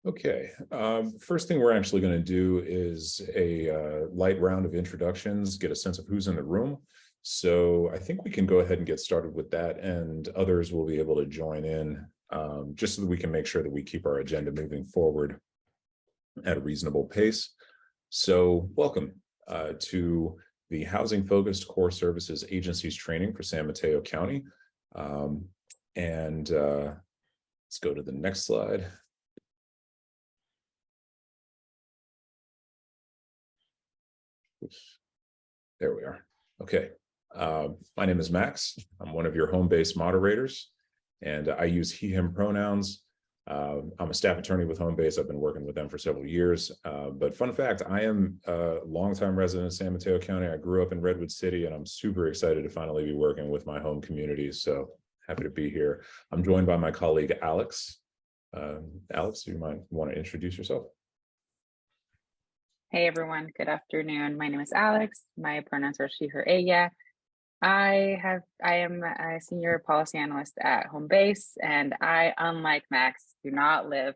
Okay, first thing we're actually going to do is a light round of introductions, get a sense of who's in the room. So I think we can go ahead and get started with that, and others will be able to join in just so that we can make sure that we keep our agenda moving forward at a reasonable pace. So welcome to the Housing Focused Core Services Agencies Training for San Mateo County. Let's go to the next slide. There we are. Okay. My name is Max. I'm one of your home-based moderators, and I use he, him pronouns. I'm a staff attorney with Homebase. I've been working with them for several years. But fun fact, I am a longtime resident of San Mateo County. I grew up in Redwood City, and I'm super excited to finally be working with my home community. So happy to be here. I'm joined by my colleague, Alex. Alex, you might want to introduce yourself. Hey everyone, good afternoon. My name is Alex. My pronouns are she, her, ella. I am a senior policy analyst at Homebase, and I, unlike Max, do not live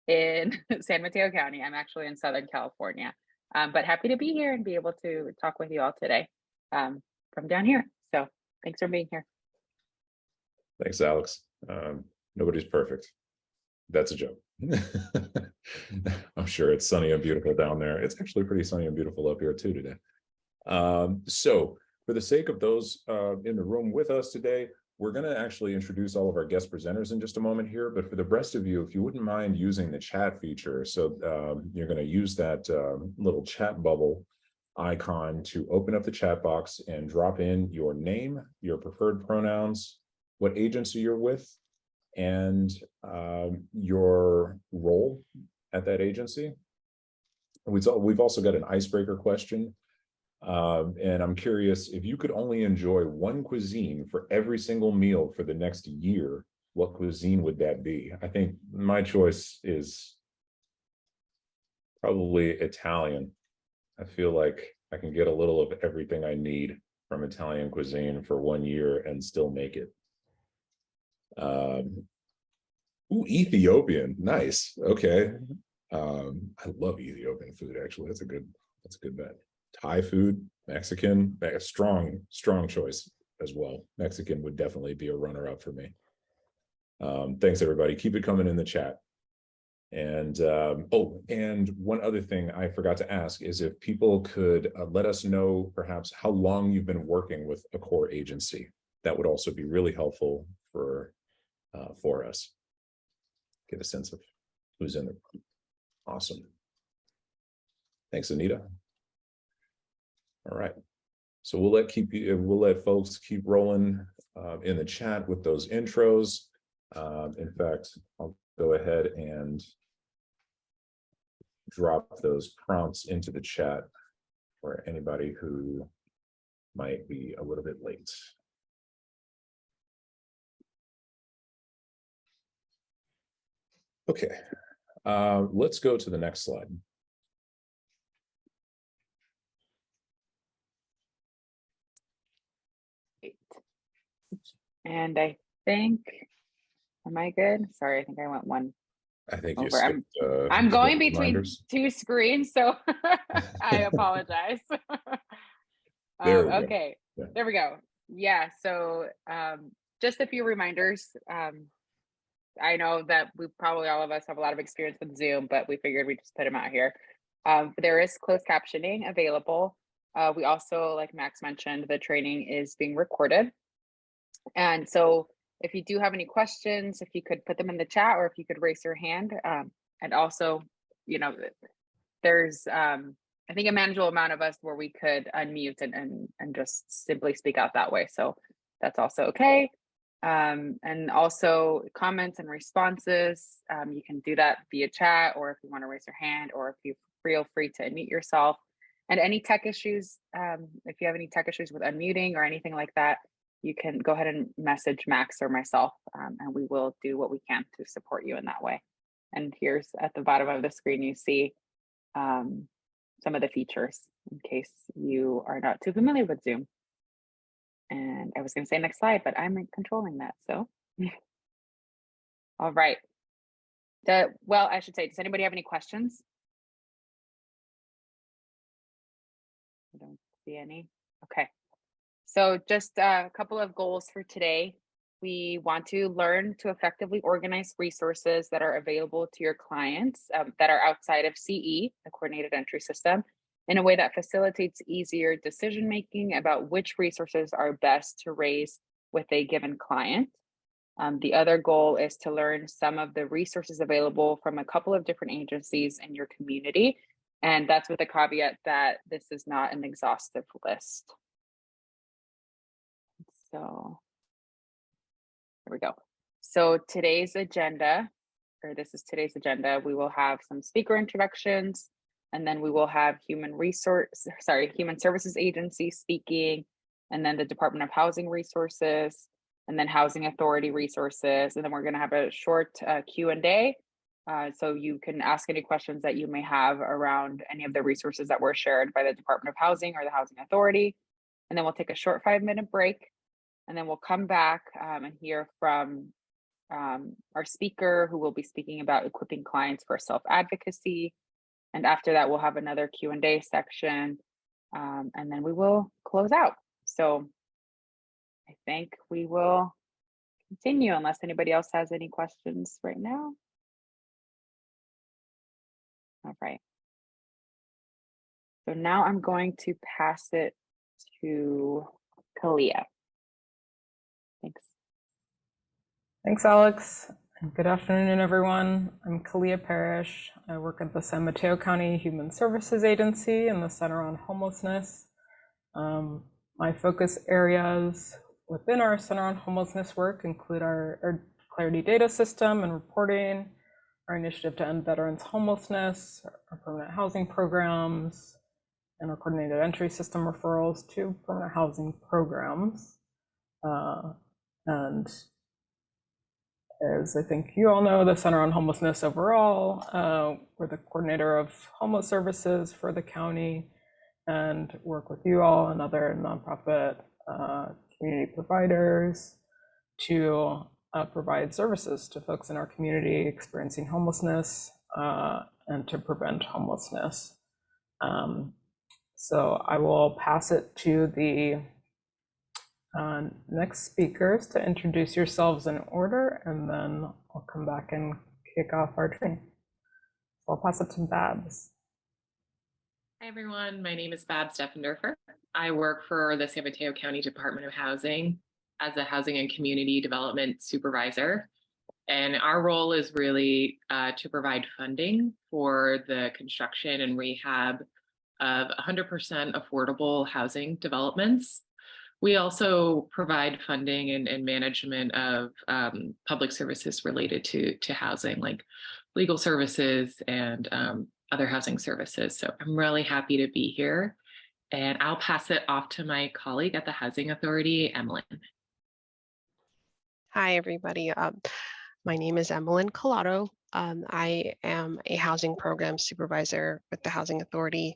in San Mateo County. I'm actually in Southern California, but happy to be here and be able to talk with you all today from down here. So thanks for being here. Thanks, Alex. Nobody's perfect. That's a joke. I'm sure it's sunny and beautiful down there. It's actually pretty sunny and beautiful up here too today. So for the sake of those in the room with us today, we're going to actually introduce all of our guest presenters in just a moment here. But for the rest of you, if you wouldn't mind using the chat feature, so you're going to use that little chat bubble icon to open up the chat box and drop in your name, your preferred pronouns, what agency you're with, and your role at that agency. We've also got an icebreaker question. And I'm curious, if you could only enjoy one cuisine for every single meal for the next year, what cuisine would that be? I think my choice is probably Italian. I feel like I can get a little of everything I need from Italian cuisine for 1 year and still make it. Ooh, Ethiopian, nice. Okay. I love Ethiopian food, actually. That's a good bet. Thai food, Mexican, strong choice as well. Mexican would definitely be a runner-up for me. Thanks, everybody. Keep it coming in the chat. And and one other thing I forgot to ask is if people could let us know perhaps how long you've been working with a core agency. That would also be really helpful for us. Get a sense of who's in the room. Awesome. Thanks, Anita. All right. So we'll let folks keep rolling in the chat with those intros. In fact, I'll go ahead and drop those prompts into the chat for anybody who might be a little bit late. Okay, let's go to the next slide. And I think, am I good? Sorry, I think I went one. I think you over. skipped, I'm going between reminders. two screens, so I apologize. Okay, Yeah. There we go. Yeah, so just a few reminders. I know that probably all of us have a lot of experience with Zoom, but we figured we'd just put them out here. There is closed captioning available. We also, like Max mentioned, the training is being recorded. And so if you do have any questions, if you could put them in the chat or if you could raise your hand. And also, you know, there's, I think, a manageable amount of us where we could unmute and just simply speak out that way. So that's also okay. And also comments and responses, you can do that via chat, or if you want to raise your hand, or if you feel free to unmute yourself. And any tech issues, if you have any tech issues with unmuting or anything like that, you can go ahead and message Max or myself, and we will do what we can to support you in that way. And here's at the bottom of the screen, you see some of the features in case you are not too familiar with Zoom. And I was going to say next slide, but I'm controlling that. So, all right. Well, I should say, does anybody have any questions? I don't see any. Okay. So just a couple of goals for today. We want to learn to effectively organize resources that are available to your clients that are outside of CE, the coordinated entry system, in a way that facilitates easier decision making about which resources are best to raise with a given client. The other goal is to learn some of the resources available from a couple of different agencies in your community. And that's with the caveat that this is not an exhaustive list. So there we go. So today's agenda, or this is today's agenda, we will have some speaker introductions, and then we will have human services agency speaking, and then the Department of Housing resources, and then Housing Authority resources, and then we're going to have a short Q&A. So you can ask any questions that you may have around any of the resources that were shared by the Department of Housing or the Housing Authority. And then we'll take a short 5-minute break. And then we'll come back and hear from our speaker, who will be speaking about equipping clients for self-advocacy. And after that, we'll have another Q&A section, and then we will close out. So I think we will continue unless anybody else has any questions right now. All right. So now I'm going to pass it to Kalia. Thanks. Thanks, Alex. And good afternoon, everyone. I'm Kalia Parrish. I work at the San Mateo County Human Services Agency in the Center on Homelessness. My focus areas within our Center on Homelessness work include our Clarity data system and reporting, our initiative to end veterans homelessness, our permanent housing programs, and our coordinated entry system referrals to permanent housing programs. And as I think you all know, the Center on Homelessness overall, we're the coordinator of homeless services for the county and work with you all and other nonprofit community providers to provide services to folks in our community experiencing homelessness and to prevent homelessness. So I will pass it to the next speakers to introduce yourselves in order, and then I'll come back and kick off our training. So I'll pass it to Babs. Hi, everyone. My name is Babs Steffendorfer. I work for the San Mateo County Department of Housing as a Housing and Community Development Supervisor. And our role is really to provide funding for the construction and rehab of 100% affordable housing developments. We also provide funding and management of public services related to housing, like legal services and other housing services. So I'm really happy to be here. And I'll pass it off to my colleague at the Housing Authority, Emlyn. Hi, everybody. My name is Emlyn Collado. I am a housing program supervisor with the Housing Authority.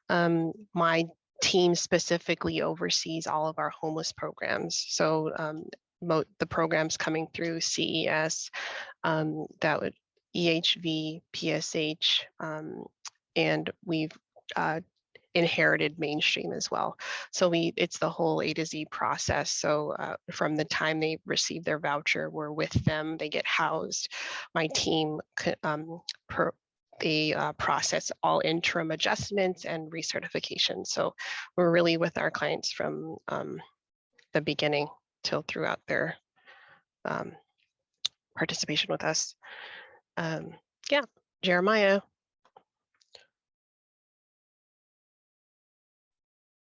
My team specifically oversees all of our homeless programs. So the programs coming through CES, that would EHV, PSH, and we've inherited Mainstream as well. So it's the whole A to Z process. So from the time they receive their voucher, we're with them, they get housed. My team they process all interim adjustments and recertification. So we're really with our clients from the beginning till throughout their participation with us. Yeah, Jeremiah.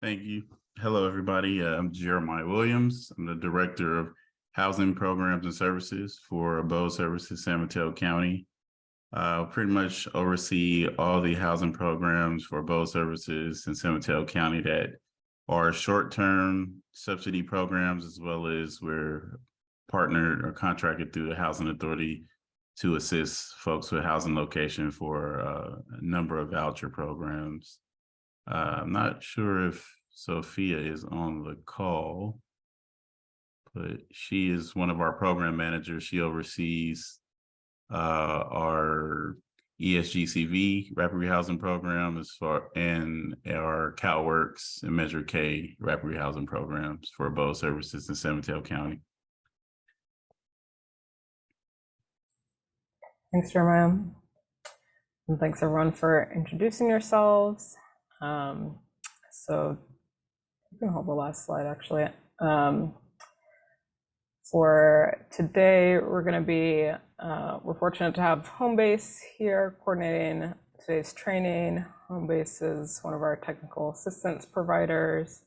Thank you. Hello, everybody. I'm Jeremiah Williams. I'm the Director of Housing Programs and Services for Abode Services, San Mateo County. Pretty much oversee all the housing programs for Abode Services in San Mateo County that are short-term subsidy programs, as well as we're partnered or contracted through the Housing Authority to assist folks with housing location for a number of voucher programs. I'm not sure if Sophia is on the call, but she is one of our program managers. She oversees our ESGCV rapid rehousing program and our CalWorks and Measure K rapid rehousing programs for abode services in San Mateo County. Thanks, Jeremiah. And thanks everyone for introducing yourselves. So you can hold the last slide actually. For today, we're fortunate to have Homebase here coordinating today's training. Homebase is one of our technical assistance providers.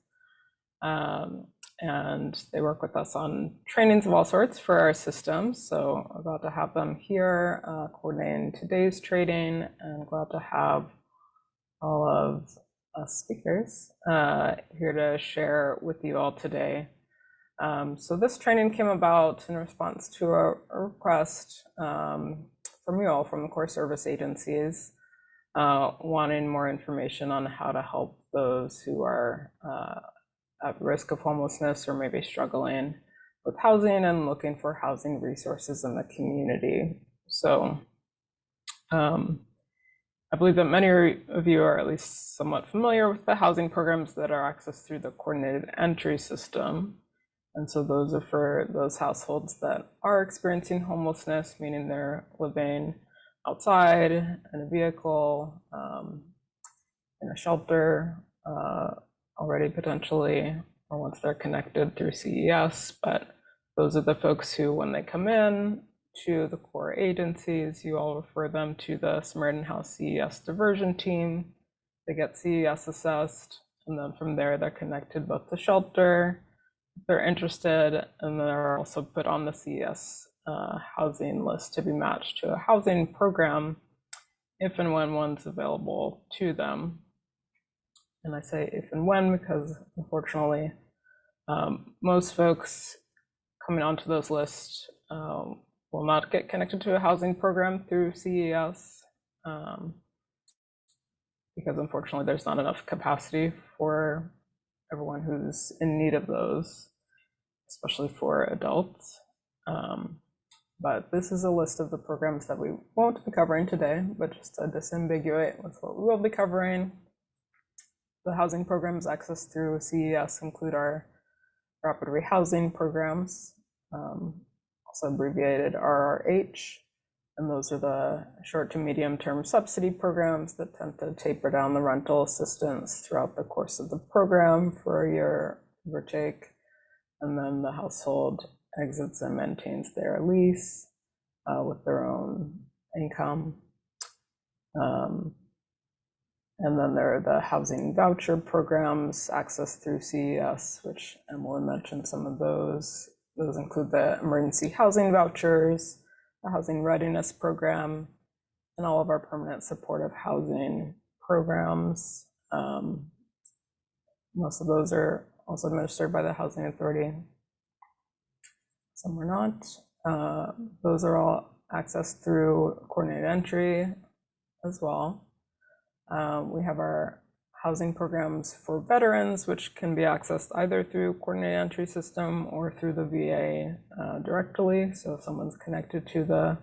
And they work with us on trainings of all sorts for our systems. So I'm glad to have them here coordinating today's training, and glad to have all of us speakers here to share with you all today. So this training came about in response to a request from you all, from the core service agencies, wanting more information on how to help those who are at risk of homelessness or maybe struggling with housing and looking for housing resources in the community. So I believe that many of you are at least somewhat familiar with the housing programs that are accessed through the coordinated entry system. And so those are for those households that are experiencing homelessness, meaning they're living outside in a vehicle, in a shelter, already potentially, or once they're connected through CES. But those are the folks who, when they come in to the core agencies, you all refer them to the Samaritan House CES diversion team. They get CES assessed, and then from there they're connected both to shelter if they're interested, and they're also put on the CES housing list to be matched to a housing program if and when one's available to them. And I say if and when because unfortunately most folks coming onto those lists will not get connected to a housing program through CES because unfortunately there's not enough capacity for everyone who's in need of those, especially for adults. But this is a list of the programs that we won't be covering today, but just to disambiguate with what we will be covering. The housing programs accessed through CES include our rapid rehousing programs, also abbreviated RRH, and those are the short to medium term subsidy programs that tend to taper down the rental assistance throughout the course of the program for a year, give or take, and then the household exits and maintains their lease with their own income. And then there are the housing voucher programs accessed through CES, which Emily mentioned some of those. Those include the emergency housing vouchers, the housing readiness program, and all of our permanent supportive housing programs. Most of those are also administered by the Housing Authority. Some are not. Those are all accessed through coordinated entry as well. We have our housing programs for veterans, which can be accessed either through coordinated entry system or through the VA directly. So if someone's connected to the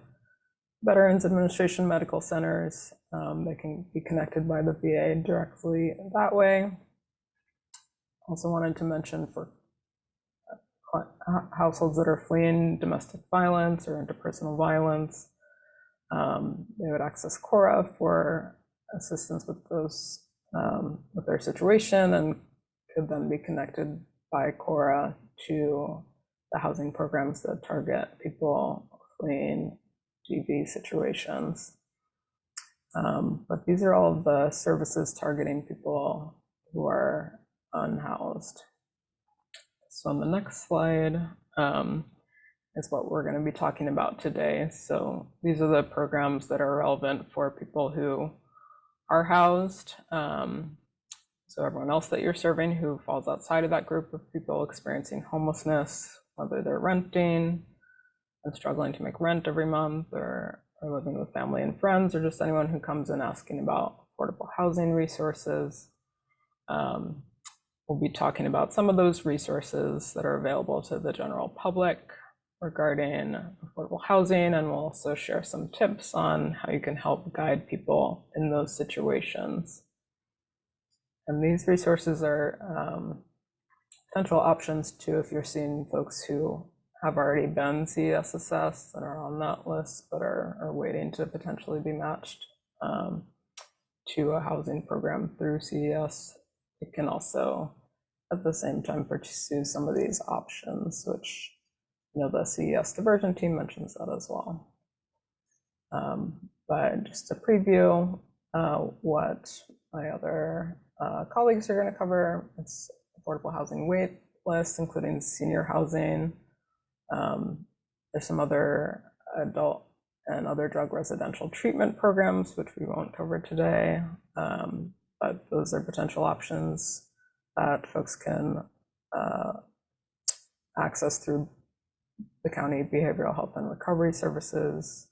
Veterans Administration medical centers, they can be connected by the VA directly that way. Also wanted to mention for households that are fleeing domestic violence or interpersonal violence, they would access CORA for assistance with those, with their situation, and could then be connected by CORA to the housing programs that target people fleeing GV situations. But these are all of the services targeting people who are unhoused. So on the next slide is what we're going to be talking about today. So these are the programs that are relevant for people who are housed. So everyone else that you're serving who falls outside of that group of people experiencing homelessness, whether they're renting and struggling to make rent every month, or living with family and friends, or just anyone who comes in asking about affordable housing resources. We'll be talking about some of those resources that are available to the general public regarding affordable housing, and we'll also share some tips on how you can help guide people in those situations. And these resources are potential options too if you're seeing folks who have already been CES assessed and are on that list but are waiting to potentially be matched to a housing program through CES. You can also at the same time pursue some of these options, which the CES diversion team mentions that as well. But just to preview what my other colleagues are going to cover, it's affordable housing wait list, including senior housing. There's some other adult and other drug residential treatment programs, which we won't cover today, but those are potential options that folks can access through the county behavioral health and recovery services.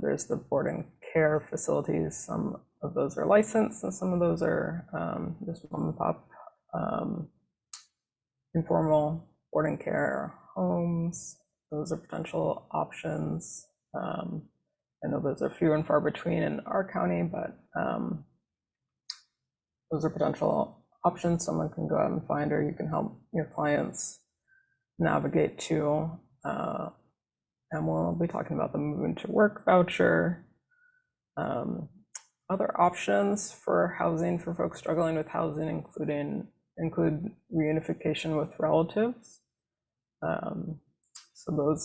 There's the board and care facilities. Some of those are licensed and some of those are just mom and pop informal board and care homes. Those are potential options. I know those are few and far between in our county, but those are potential options someone can go out and find, or you can help your clients navigate to. And we'll be talking about the Moving to Work voucher. Other options for housing for folks struggling with housing include reunification with relatives. So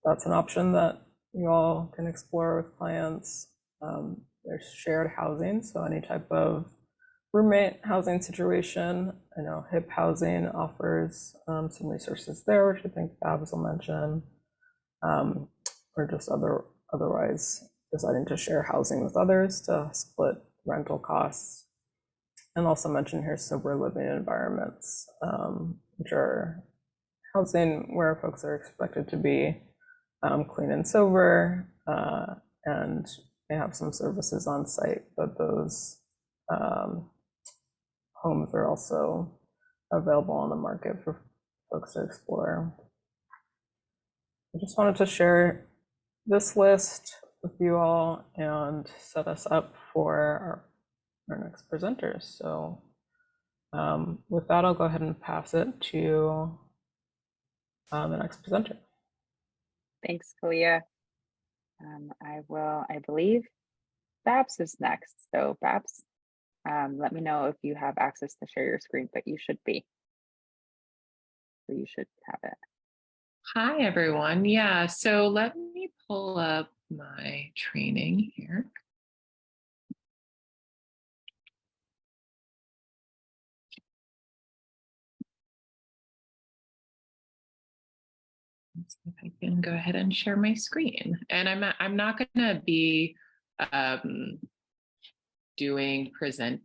that's an option that you all can explore with clients. There's shared housing, so any type of roommate housing situation. I know HIP housing offers some resources there, which I think Babs will mention, or just otherwise deciding to share housing with others to split rental costs. And also mention here sober living environments, which are housing where folks are expected to be clean and sober, and they have some services on site, but those homes are also available on the market for folks to explore. I just wanted to share this list with you all and set us up for our next presenters. So with that, I'll go ahead and pass it to the next presenter. Thanks, Kalia. I believe Babs is next. So Babs, let me know if you have access to share your screen, but you should be. So you should have it. Hi, everyone. Yeah, so let me pull up my training here. Let's see if I can go ahead and share my screen. And I'm not going to be doing present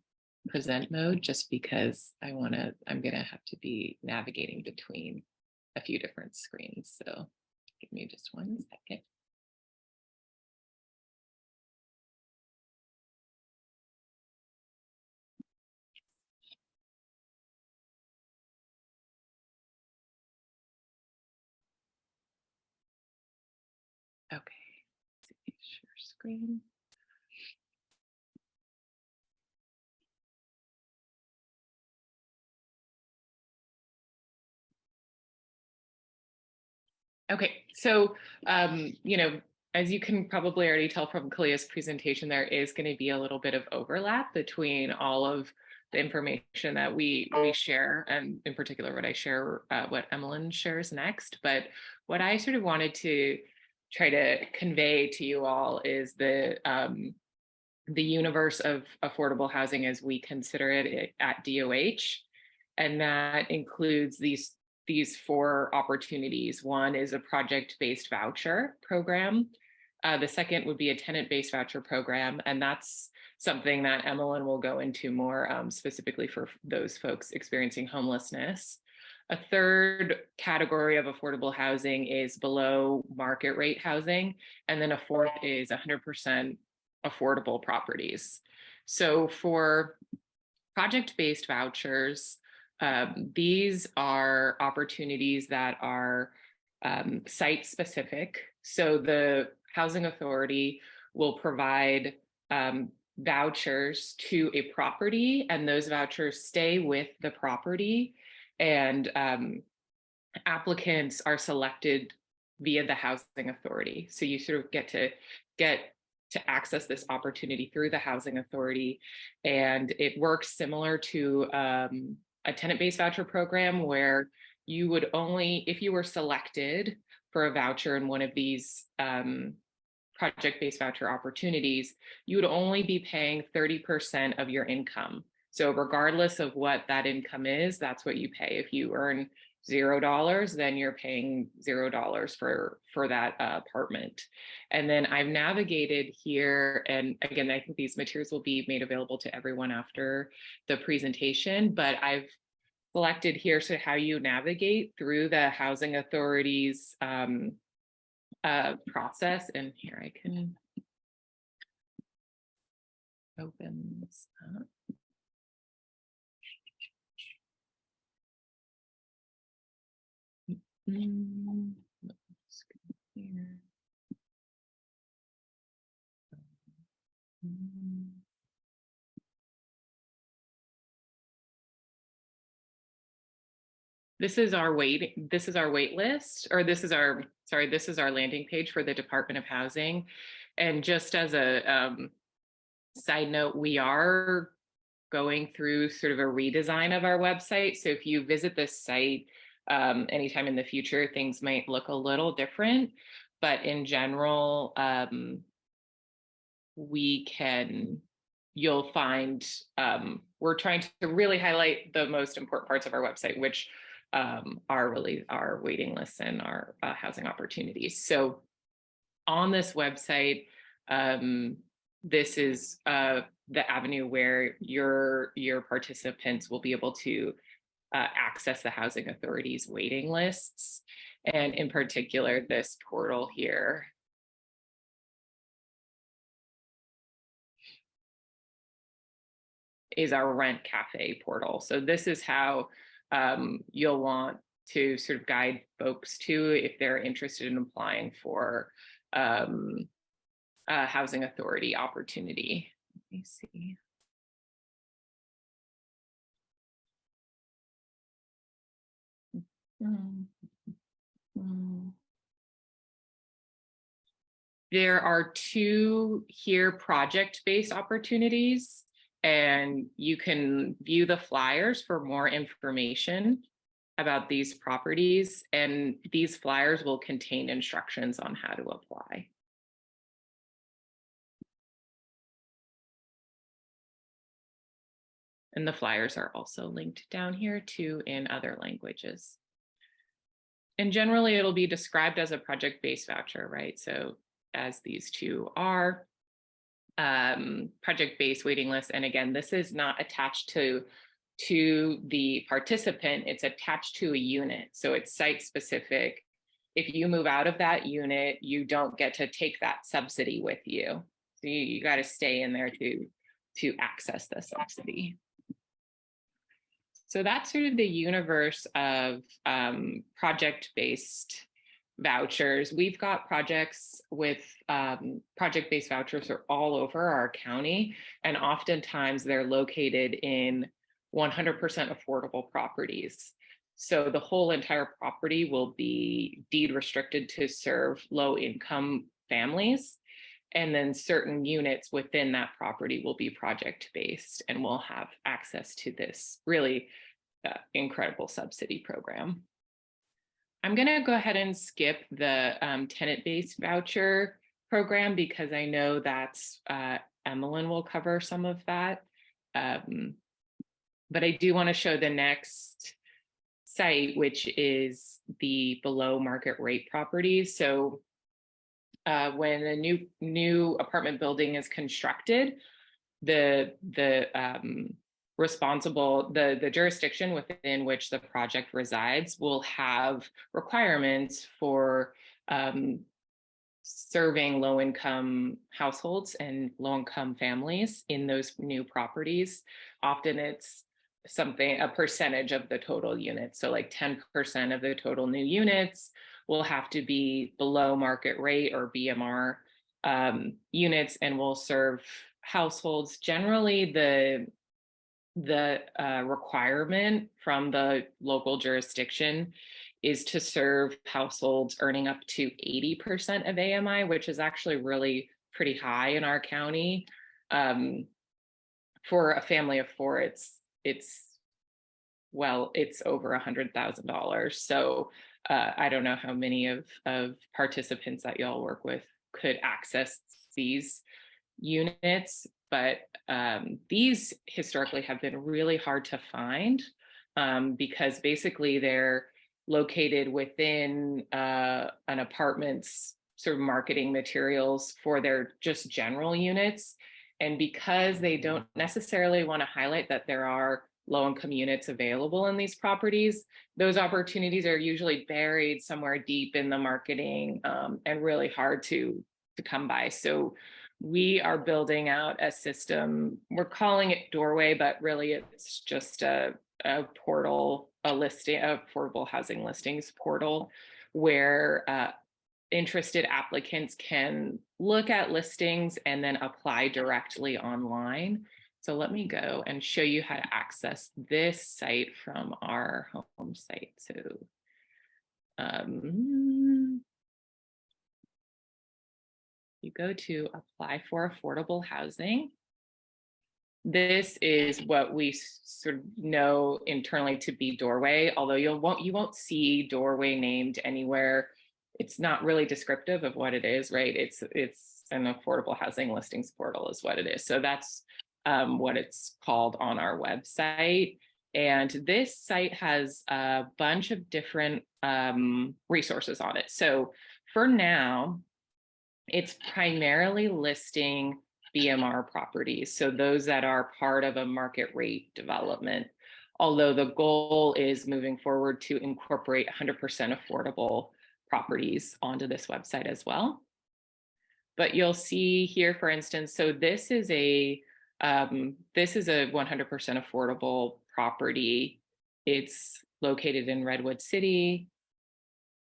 mode just because I'm going to have to be navigating between a few different screens. So give me just 1 second. Okay, share screen. Okay, so, as you can probably already tell from Kalia's presentation, there is going to be a little bit of overlap between all of the information that we share, and in particular what I share, what Emmeline shares next. But what I sort of wanted to try to convey to you all is the universe of affordable housing as we consider it at DOH, and that includes these 4 opportunities. One is a project-based voucher program. The second would be a tenant-based voucher program, and that's something that Emmeline will go into more specifically for those folks experiencing homelessness. A third category of affordable housing is below market rate housing, and then a fourth is 100% affordable properties. So for project-based vouchers, these are opportunities that are site specific. So the housing authority will provide vouchers to a property, and those vouchers stay with the property, and applicants are selected via the housing authority. So you sort of get to access this opportunity through the housing authority, and it works similar to a tenant-based voucher program, where you would only, if you were selected for a voucher in one of these project-based voucher opportunities, you would only be paying 30% of your income. So regardless of what that income is, that's what you pay. If you earn $0, then you're paying $0 for that apartment. And then I've navigated here, and again, I think these materials will be made available to everyone after the presentation, but I've selected here so how you navigate through the housing authority's process. And here I can open this up. Here. This is our wait list, or this is our landing page for the Department of Housing. And just as a side note, we are going through sort of a redesign of our website. So if you visit this site anytime in the future, things might look a little different, but in general, you'll find we're trying to really highlight the most important parts of our website, which are really our waiting lists and our housing opportunities. So on this website, this is the avenue where your participants will be able to access the housing authority's waiting lists, and in particular this portal here. Is our Rent Cafe portal. So this is how you'll want to sort of guide folks to if they're interested in applying for a housing authority opportunity. Let me see. There are two here project-based opportunities, and you can view the flyers for more information about these properties, and these flyers will contain instructions on how to apply. And the flyers are also linked down here too in other languages. And generally it'll be described as a project-based voucher, right? So as these two are, project-based waiting list. And again, this is not attached to the participant, it's attached to a unit. So it's site specific. If you move out of that unit, you don't get to take that subsidy with you. So you got to stay in there to access the subsidy. So that's sort of the universe of project-based vouchers. We've got projects with project-based vouchers are all over our county, and oftentimes they're located in 100% affordable properties. So the whole entire property will be deed restricted to serve low-income families. And then certain units within that property will be project-based and will have access to this really incredible subsidy program. I'm going to go ahead and skip the tenant-based voucher program because I know that's Emmeline will cover some of that. But I do want to show the next site, which is the below market rate properties. So when a new apartment building is constructed, the jurisdiction within which the project resides will have requirements for serving low-income households and low-income families in those new properties. Often it's a percentage of the total units. So like 10% of the total new units will have to be below market rate or BMR units, and will serve households. Generally, the requirement from the local jurisdiction is to serve households earning up to 80% of AMI, which is actually really pretty high in our county. For a family of four, it's over $100,000. So I don't know how many of participants that y'all work with could access these units, but these historically have been really hard to find because basically they're located within an apartment's sort of marketing materials for their just general units. And because they don't necessarily want to highlight that there are low-income units available in these properties, those opportunities are usually buried somewhere deep in the marketing and really hard to come by. So we are building out a system. We're calling it Doorway, but really it's just a portal, a listing, affordable housing listings portal, where interested applicants can look at listings and then apply directly online. So let me go and show you how to access this site from our home site. So you go to apply for affordable housing. This is what we sort of know internally to be Doorway, although you won't see Doorway named anywhere. It's not really descriptive of what it is, right? It's an affordable housing listings portal is what it is. So that's what it's called on our website. And this site has a bunch of different resources on it. So for now, it's primarily listing BMR properties, so those that are part of a market rate development, although the goal is moving forward to incorporate 100% affordable properties onto this website as well. But you'll see here, for instance, so this is a 100% affordable property. It's located in Redwood City.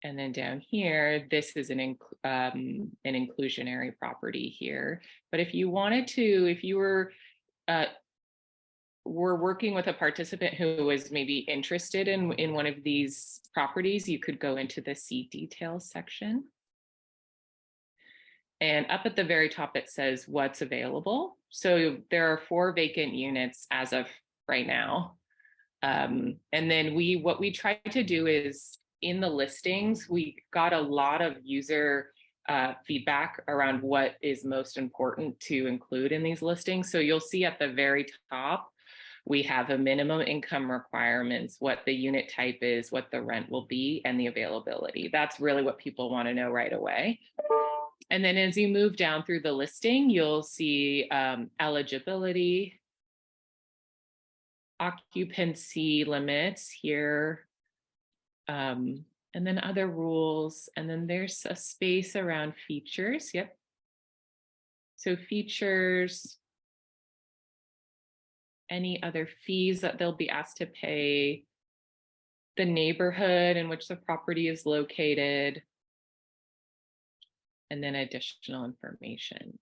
And then down here, this is an inclusionary property here. But if you wanted to, if you were working with a participant who was maybe interested in one of these properties, you could go into the See Details section. And up at the very top, it says what's available. So there are 4 vacant units as of right now. And then what we try to do is, in the listings, we got a lot of user feedback around what is most important to include in these listings. So you'll see at the very top, we have a minimum income requirements, what the unit type is, what the rent will be, and the availability. That's really what people want to know right away. And then as you move down through the listing, you'll see eligibility, occupancy limits here, and then other rules. And then there's a space around features. Yep. So features, any other fees that they'll be asked to pay, the neighborhood in which the property is located, and then additional information.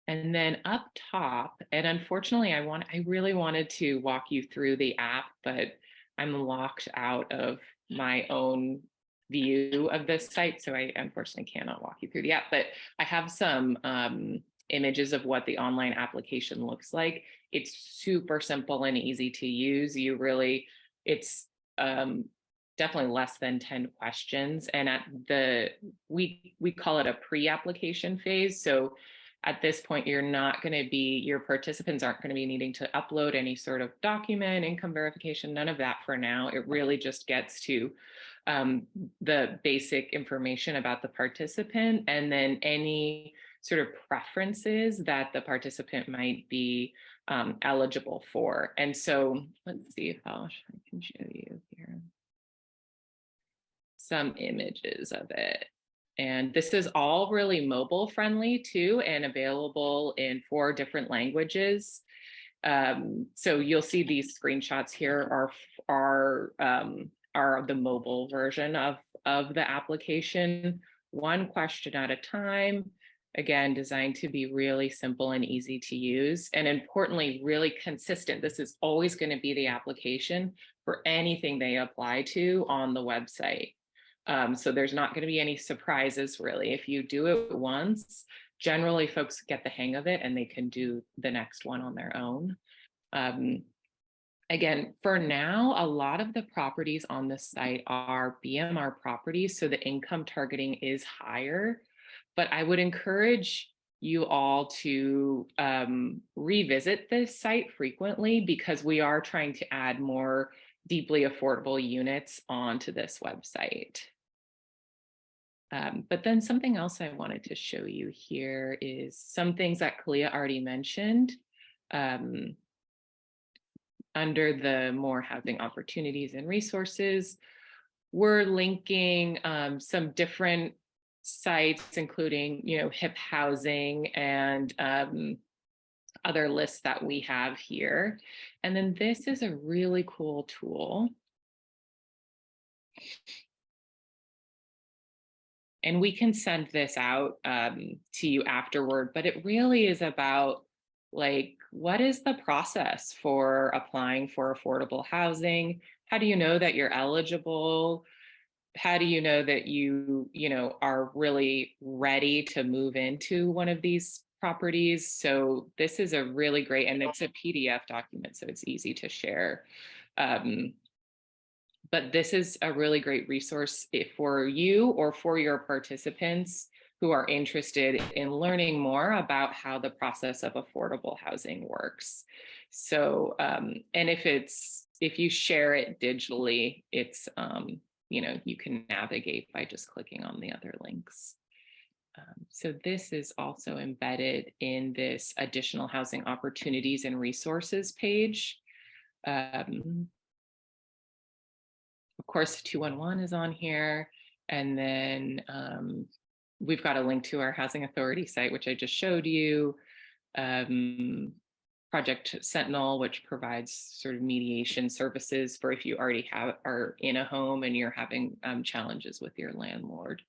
And then up top, and unfortunately, I really wanted to walk you through the app, but I'm locked out of my own view of this site, so I unfortunately cannot walk you through the app, but I have some images of what the online application looks like. It's super simple and easy to use. It's definitely less than 10 questions. And we call it a pre-application phase. So at this point, your participants aren't going to be needing to upload any sort of document, income verification, none of that for now. It really just gets to the basic information about the participant, and then any sort of preferences that the participant might be eligible for. And so let's see if I can show you here some images of it. And this is all really mobile friendly too, and available in 4 different languages. So you'll see these screenshots here are the mobile version of of the application, one question at a time. Again, designed to be really simple and easy to use, and importantly, really consistent. This is always going to be the application for anything they apply to on the website. So there's not going to be any surprises, really. If you do it once, generally folks get the hang of it and they can do the next one on their own. Again, for now, a lot of the properties on this site are BMR properties, so the income targeting is higher. But I would encourage you all to revisit this site frequently, because we are trying to add more deeply affordable units onto this website. But then something else I wanted to show you here is some things that Kalia already mentioned. Under the more housing opportunities and resources, we're linking some different sites, including, HIP housing and other lists that we have here. And then this is a really cool tool. And we can send this out to you afterward, but it really is about, like, what is the process for applying for affordable housing? How do you know that you're eligible? How do you know that you are really ready to move into one of these properties? So this is a really great, and it's a PDF document, so it's easy to share. But this is a really great resource for you or for your participants who are interested in learning more about how the process of affordable housing works. So, and if you share it digitally, it's, you can navigate by just clicking on the other links. So this is also embedded in this additional housing opportunities and resources page. Of course, 211 is on here. And then we've got a link to our Housing Authority site, which I just showed you. Project Sentinel, which provides sort of mediation services for if you already are in a home and you're having challenges with your landlord.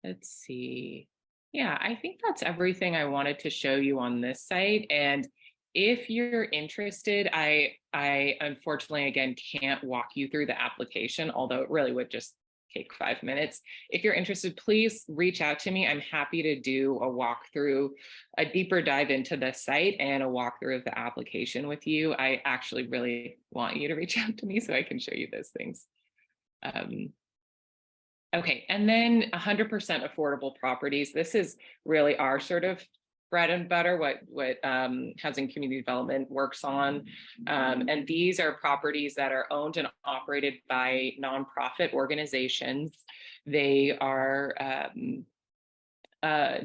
Let's see. Yeah, I think that's everything I wanted to show you on this site. And if you're interested, I unfortunately, again, can't walk you through the application, although it really would just take 5 minutes. If you're interested, please reach out to me. I'm happy to do a walkthrough, a deeper dive into the site and a walkthrough of the application with you. I actually really want you to reach out to me so I can show you those things. Okay, and then 100% affordable properties. This is really our sort of bread and butter, what Housing Community Development works on. And these are properties that are owned and operated by nonprofit organizations. They are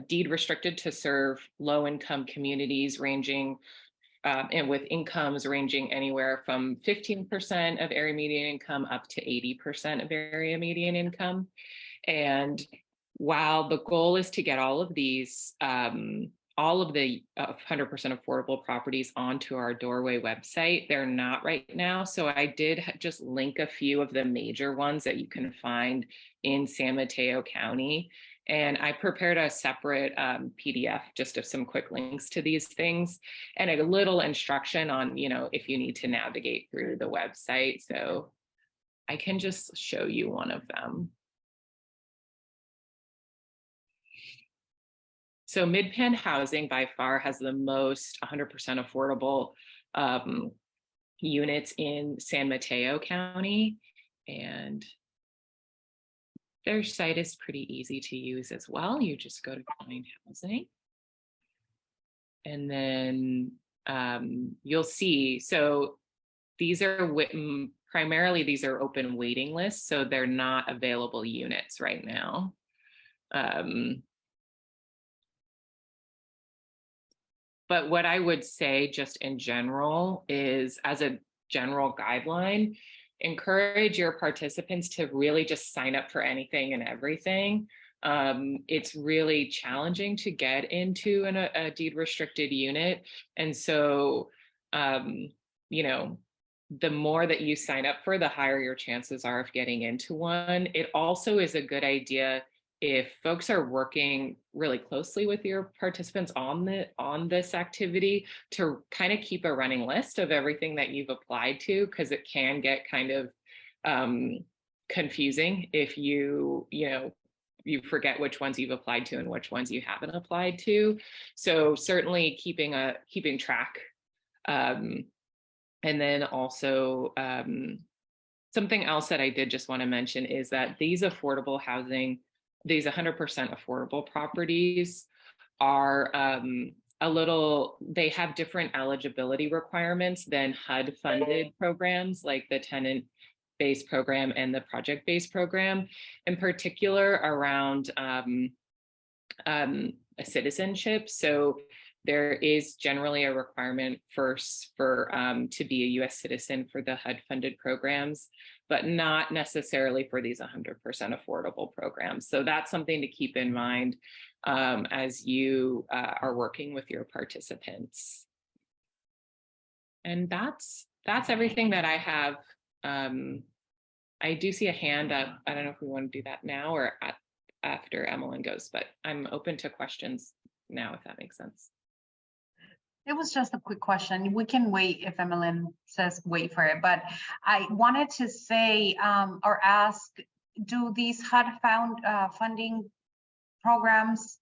deed restricted to serve low-income communities ranging and with incomes ranging anywhere from 15% of area median income up to 80% of area median income. And while the goal is to get all of these, all of the 100% affordable properties onto our Doorway website, they're not right now. So I did just link a few of the major ones that you can find in San Mateo County. And I prepared a separate PDF just of some quick links to these things and a little instruction on, if you need to navigate through the website. So I can just show you one of them. So Mid-Penn Housing by far has the most 100% affordable units in San Mateo County. And their site is pretty easy to use as well. You just go to Find Housing. And then you'll see, so these are primarily these are open waiting lists, so they're not available units right now. But what I would say just in general is, as a general guideline, encourage your participants to really just sign up for anything and everything. It's really challenging to get into a deed restricted unit. And so, the more that you sign up for, the higher your chances are of getting into one. It also is a good idea if folks are working really closely with your participants on this activity to kind of keep a running list of everything that you've applied to, because it can get kind of confusing if you forget which ones you've applied to and which ones you haven't applied to. So certainly keeping track. And then also something else that I did just want to mention is that these affordable housing, these 100% affordable properties are they have different eligibility requirements than HUD funded programs like the tenant-based program and the project-based program, in particular around a citizenship. So there is generally a requirement first for to be a U.S. citizen for the HUD-funded programs, but not necessarily for these 100% affordable programs. So that's something to keep in mind as you are working with your participants. And that's everything that I have. I do see a hand up. I don't know if we want to do that now or after Emmeline goes, but I'm open to questions now, if that makes sense. It was just a quick question. We can wait if Emmeline says wait for it, but I wanted to say or ask, do these HUD funding programs,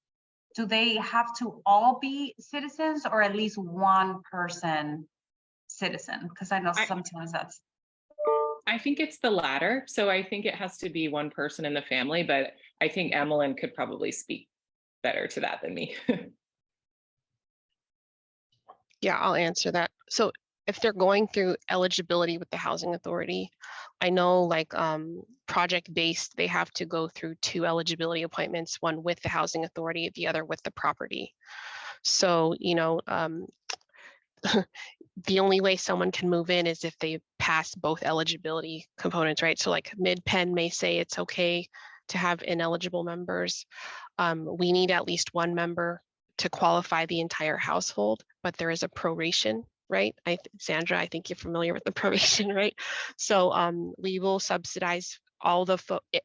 do they have to all be citizens or at least one person citizen? Because I know sometimes that's. I think it's the latter. So I think it has to be one person in the family, but I think Emmeline could probably speak better to that than me. Yeah, I'll answer that. So if they're going through eligibility with the Housing Authority, I know like project-based, they have to go through 2 eligibility appointments, one with the Housing Authority, the other with the property. So, the only way someone can move in is if they pass both eligibility components, right? So like MidPenn may say it's okay to have ineligible members. We need at least one member to qualify the entire household, but there is a proration, right? Sandra, I think you're familiar with the proration, right? So we will subsidize all the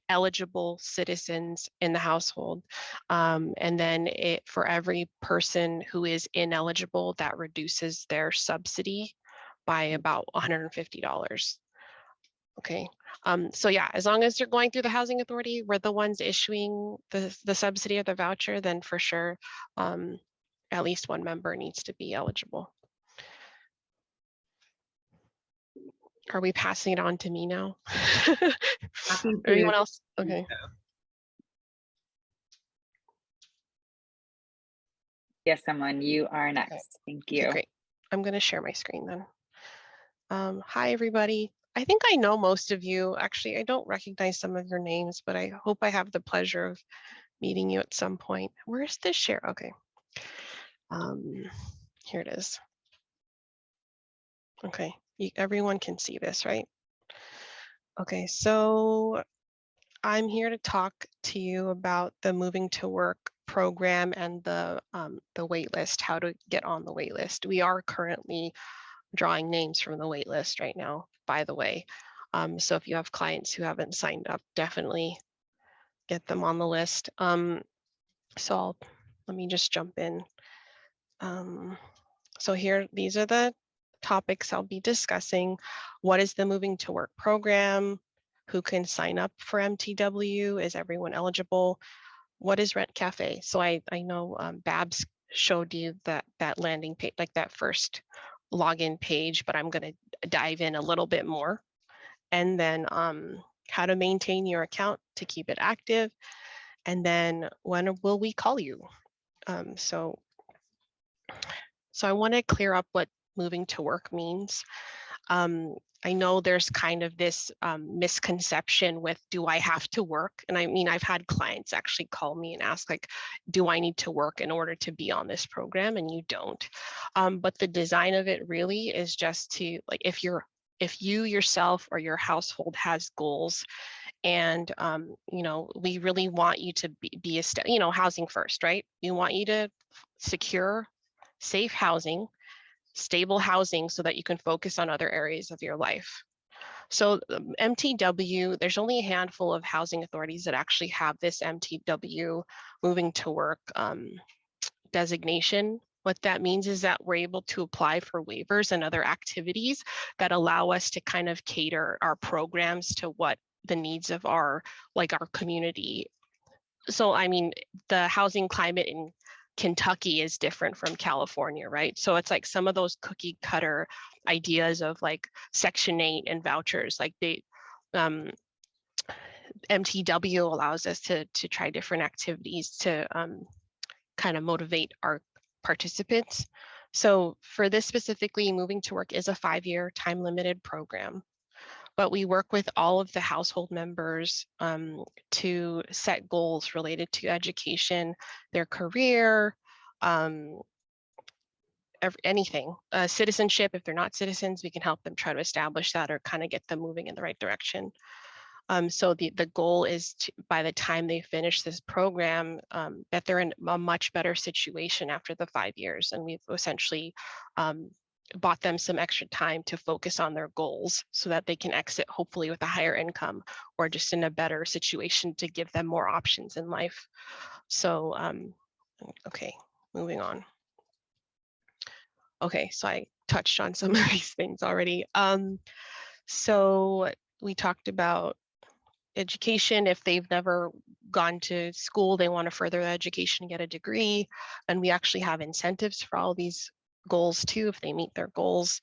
eligible citizens in the household. And then for every person who is ineligible, that reduces their subsidy by about $150. Okay, so yeah, as long as you're going through the Housing Authority, we're the ones issuing the subsidy or the voucher, then for sure, at least one member needs to be eligible. Are we passing it on to me now? Anyone else? Okay. Yes, someone, you are next. Okay. Thank you. Okay, great. I'm going to share my screen then. Hi, everybody. I think I know most of you. Actually, I don't recognize some of your names, but I hope I have the pleasure of meeting you at some point. Where's this share? Okay. Here it is. Okay, everyone can see this, right? Okay, so I'm here to talk to you about the Moving to Work program and the wait list, how to get on the wait list. We are currently drawing names from the wait list right now, by the way. So if you have clients who haven't signed up, definitely get them on the list. So let me just jump in. So here, these are the topics I'll be discussing. What is the Moving to Work program? Who can sign up for MTW? Is everyone eligible? What is Rent Cafe? So I know Babs showed you that landing page, like that first login page, but I'm going to dive in a little bit more. And then how to maintain your account to keep it active. And then when will we call you? So I want to clear up what moving to work means. I know there's kind of this misconception with, do I have to work? And I mean, I've had clients actually call me and ask like, do I need to work in order to be on this program? And you don't. But the design of it really is just to, like, if you yourself or your household has goals, and we really want you to be housing first, right? We want you to secure safe housing stable housing so that you can focus on other areas of your life. So MTW, there's only a handful of housing authorities that actually have this MTW moving to work designation. What that means is that we're able to apply for waivers and other activities that allow us to kind of cater our programs to what the needs of our community. So I mean, the housing climate in Kentucky is different from California, right? So it's like some of those cookie cutter ideas of like Section 8 and vouchers, like MTW allows us to try different activities to kind of motivate our participants. So for this specifically, Moving to Work is a 5-year time limited program, but we work with all of the household members to set goals related to education, their career, anything. Citizenship, if they're not citizens, we can help them try to establish that or kind of get them moving in the right direction. So the goal is to, by the time they finish this program, that they're in a much better situation after the 5 years. And we've essentially bought them some extra time to focus on their goals so that they can exit hopefully with a higher income or just in a better situation to give them more options in life. So, okay, moving on. Okay, so I touched on some of these things already. So we talked about education. If they've never gone to school, they want to further their education, get a degree, and we actually have incentives for all these goals too if they meet their goals.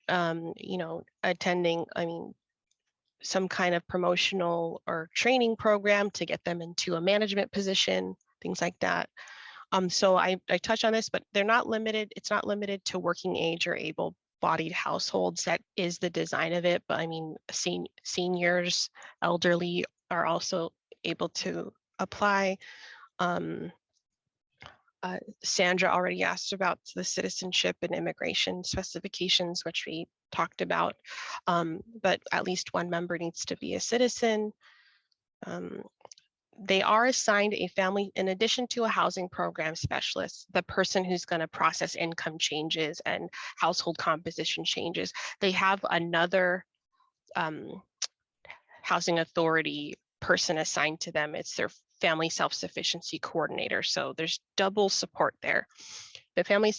You know, attending, I mean, some kind of promotional or training program to get them into a management position, things like that. So I touched on this, but they're not limited. It's not limited to working age or able-bodied households. That is the design of it. But I mean, seniors, elderly are also able to apply. Sandra already asked about the citizenship and immigration specifications, which we talked about, but at least one member needs to be a citizen. They are assigned a family, in addition to a housing program specialist, the person who's going to process income changes and household composition changes. They have another housing authority person assigned to them. It's their family self-sufficiency coordinator. So there's double support there. The family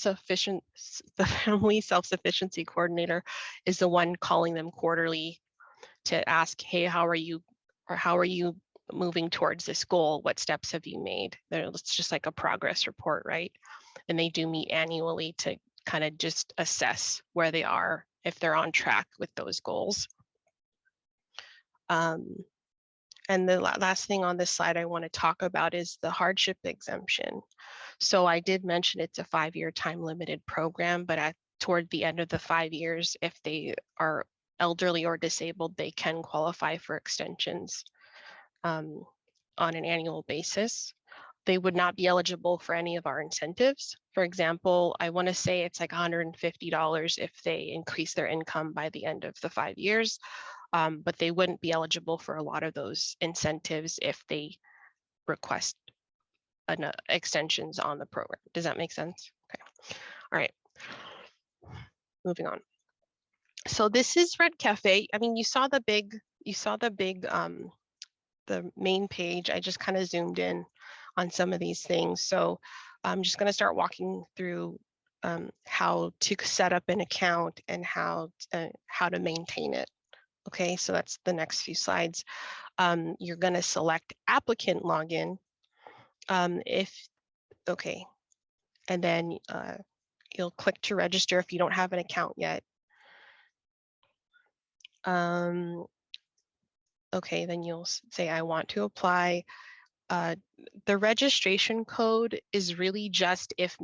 self-sufficiency coordinator is the one calling them quarterly to ask, hey, how are you moving towards this goal? What steps have you made? It's just like a progress report, right? And they do meet annually to kind of just assess where they are, if they're on track with those goals. And the last thing on this slide I want to talk about is the hardship exemption. So I did mention it's a 5-year time limited program, but toward the end of the 5 years, if they are elderly or disabled, they can qualify for extensions on an annual basis. They would not be eligible for any of our incentives. For example, I want to say it's like $150 if they increase their income by the end of the 5 years. But they wouldn't be eligible for a lot of those incentives if they request extensions on the program. Does that make sense? Okay. All right. Moving on. So this is Red Cafe. I mean, you saw the main page. I just kind of zoomed in on some of these things. So I'm just going to start walking through how to set up an account and how to maintain it. Okay, so that's the next few slides. You're going to select applicant login. Okay, and then you'll click to register if you don't have an account yet. Okay, then you'll say, I want to apply. The registration code is really just if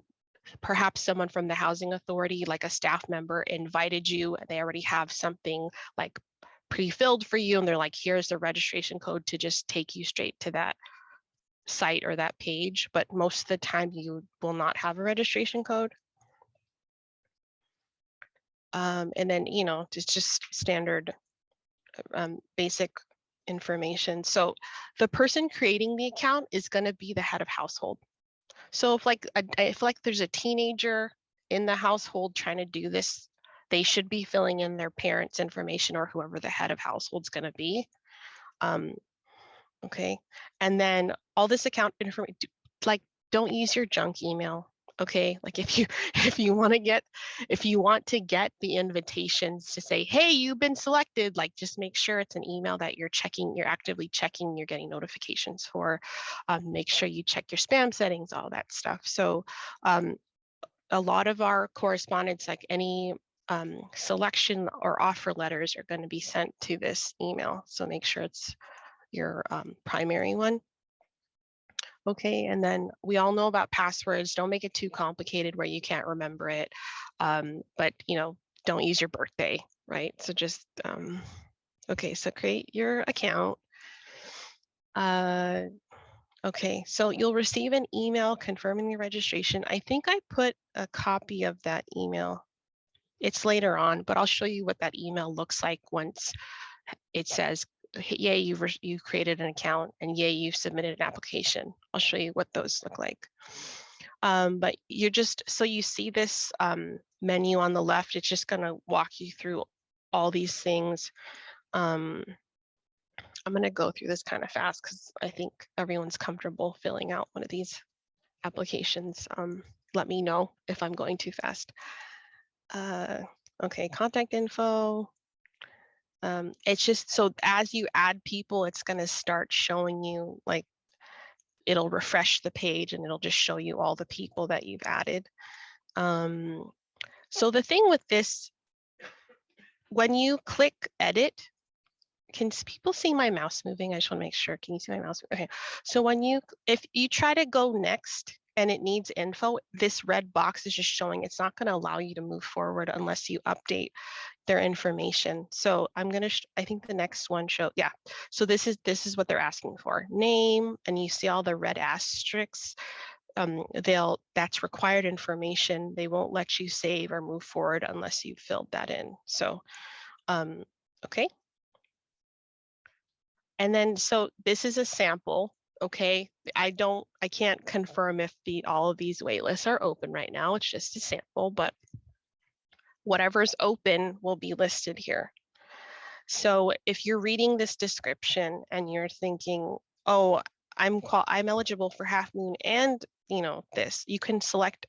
perhaps someone from the housing authority, like a staff member, invited you, and they already have something like pre-filled for you, and they're like, here's the registration code to just take you straight to that site or that page. But most of the time you will not have a registration code. And then, you know, it's just standard basic information. So the person creating the account is going to be the head of household. So if like there's a teenager in the household trying to do this, they should be filling in their parents' information or whoever the head of household's going to be. Okay, and then all this account information, like, don't use your junk email. Okay, like if you want to get the invitations to say, hey, you've been selected, like just make sure it's an email that you're actively checking, you're getting notifications for. Make sure you check your spam settings, all that stuff. So a lot of our correspondence, like any selection or offer letters, are going to be sent to this email. So make sure it's your primary one. Okay, and then we all know about passwords. Don't make it too complicated where you can't remember it. But don't use your birthday, right? So just okay, so create your account. Okay, so you'll receive an email confirming your registration. I think I put a copy of that email. It's later on, but I'll show you what that email looks like once it says, yay, you've created an account, and yay, you've submitted an application. I'll show you what those look like. But you're just, so you see this menu on the left, it's just gonna walk you through all these things. I'm gonna go through this kind of fast because I think everyone's comfortable filling out one of these applications. Let me know if I'm going too fast. Okay, contact info. It's just, so as you add people, it's going to start showing you, like, it'll refresh the page and it'll just show you all the people that you've added. So the thing with this, when you click edit, can people see my mouse moving? I just want to make sure. Can you see my mouse? Okay. So if you try to go next and it needs info, this red box is just showing it's not going to allow you to move forward unless you update their information. So I'm going to, I think the next one yeah. So this is what they're asking for. Name, and you see all the red asterisks. That's required information. They won't let you save or move forward unless you filled that in. So, okay. And then, so this is a sample, okay? I can't confirm if all of these waitlists are open right now. It's just a sample, but whatever's open will be listed here. So if you're reading this description and you're thinking, oh, I'm eligible for Half Moon and this, you can select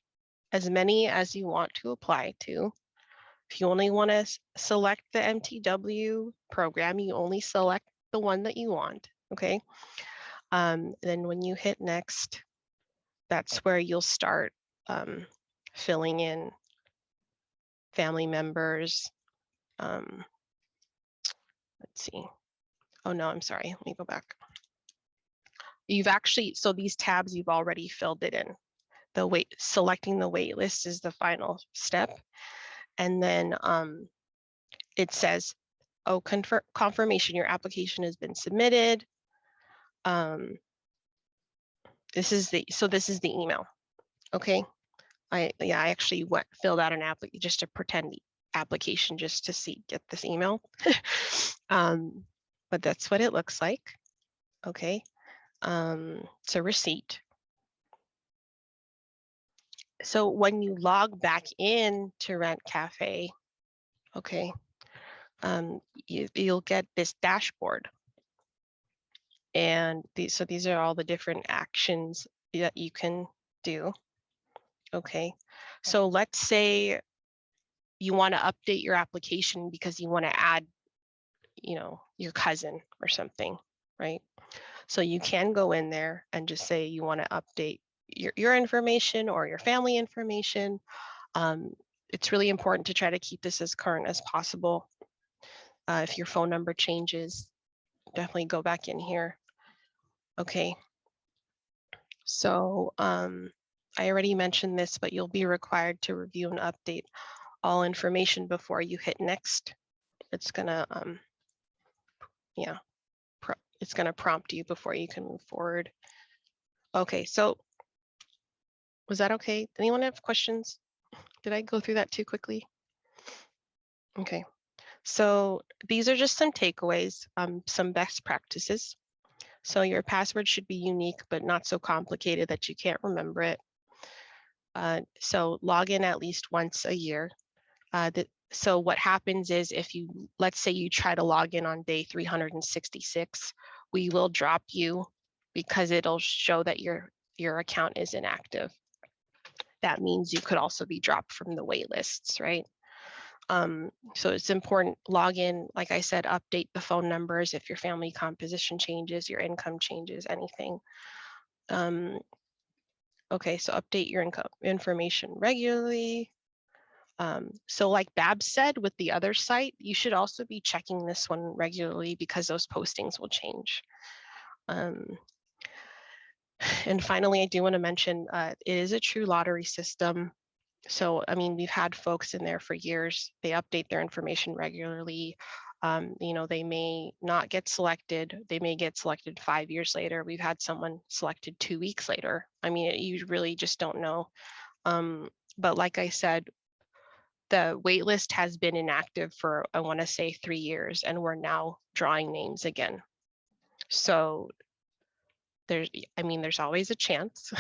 as many as you want to apply to. If you only want to select the MTW program, you only select the one that you want, okay? Then when you hit next, that's where you'll start filling in family members. Let's see. Oh no, I'm sorry, let me go back. So these tabs, you've already filled it in. Selecting the wait list is the final step. And then it says, oh, confirmation, your application has been submitted. This is the email. Okay. I actually filled out an just a pretend application just to get this email. But that's what it looks like. Okay. It's a receipt. So when you log back in to Rent Cafe, okay, you'll get this dashboard. And these are all the different actions that you can do. Okay, so let's say you want to update your application because you want to add, your cousin or something, right? So you can go in there and just say you want to update your information or your family information. It's really important to try to keep this as current as possible. If your phone number changes, definitely go back in here. Okay. So I already mentioned this, but you'll be required to review and update all information before you hit next. It's gonna, it's gonna prompt you before you can move forward. Okay, so was that okay? Anyone have questions? Did I go through that too quickly? Okay, so these are just some takeaways, some best practices. So your password should be unique, but not so complicated that you can't remember it. So log in at least once a year. So what happens is if you, let's say you try to log in on day 366, we will drop you because it'll show that your account is inactive. That means you could also be dropped from the wait lists, right? So it's important, log in, like I said, update the phone numbers if your family composition changes, your income changes, anything. Okay, so update your income information regularly. So like Babs said with the other site, you should also be checking this one regularly because those postings will change. And finally, I do want to mention it is a true lottery system. So, I mean, we've had folks in there for years. They update their information regularly. You know, they may not get selected. They may get selected 5 years later. We've had someone selected 2 weeks later. I mean, you really just don't know. But like I said, the wait list has been inactive for, I want to say 3 years, and we're now drawing names again. So there's always a chance.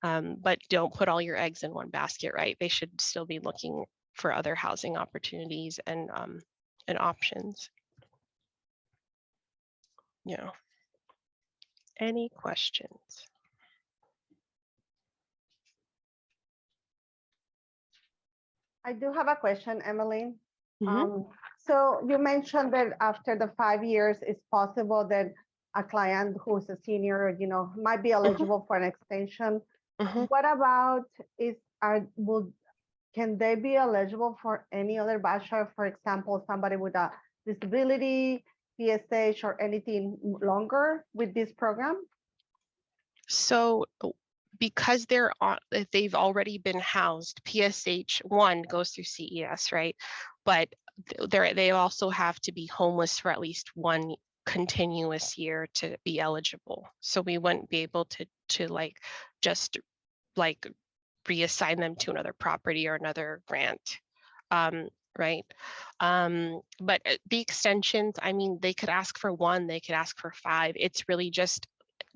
But don't put all your eggs in one basket, right? They should still be looking for other housing opportunities and options. You know, any questions? I do have a question, Emily. Mhm. So you mentioned that after the 5 years, it's possible that a client who's a senior, you know, might be eligible for an extension. Mhm. What about can they be eligible for any other bachelor? For example, somebody with a disability, PSH, or anything longer with this program? So because if they've already been housed, PSH 1 goes through CES, right? But they also have to be homeless for at least 1 continuous year to be eligible. So we wouldn't be able to like just like reassign them to another property or another grant. Right. But the extensions, I mean, they could ask for 1, they could ask for 5. It's really just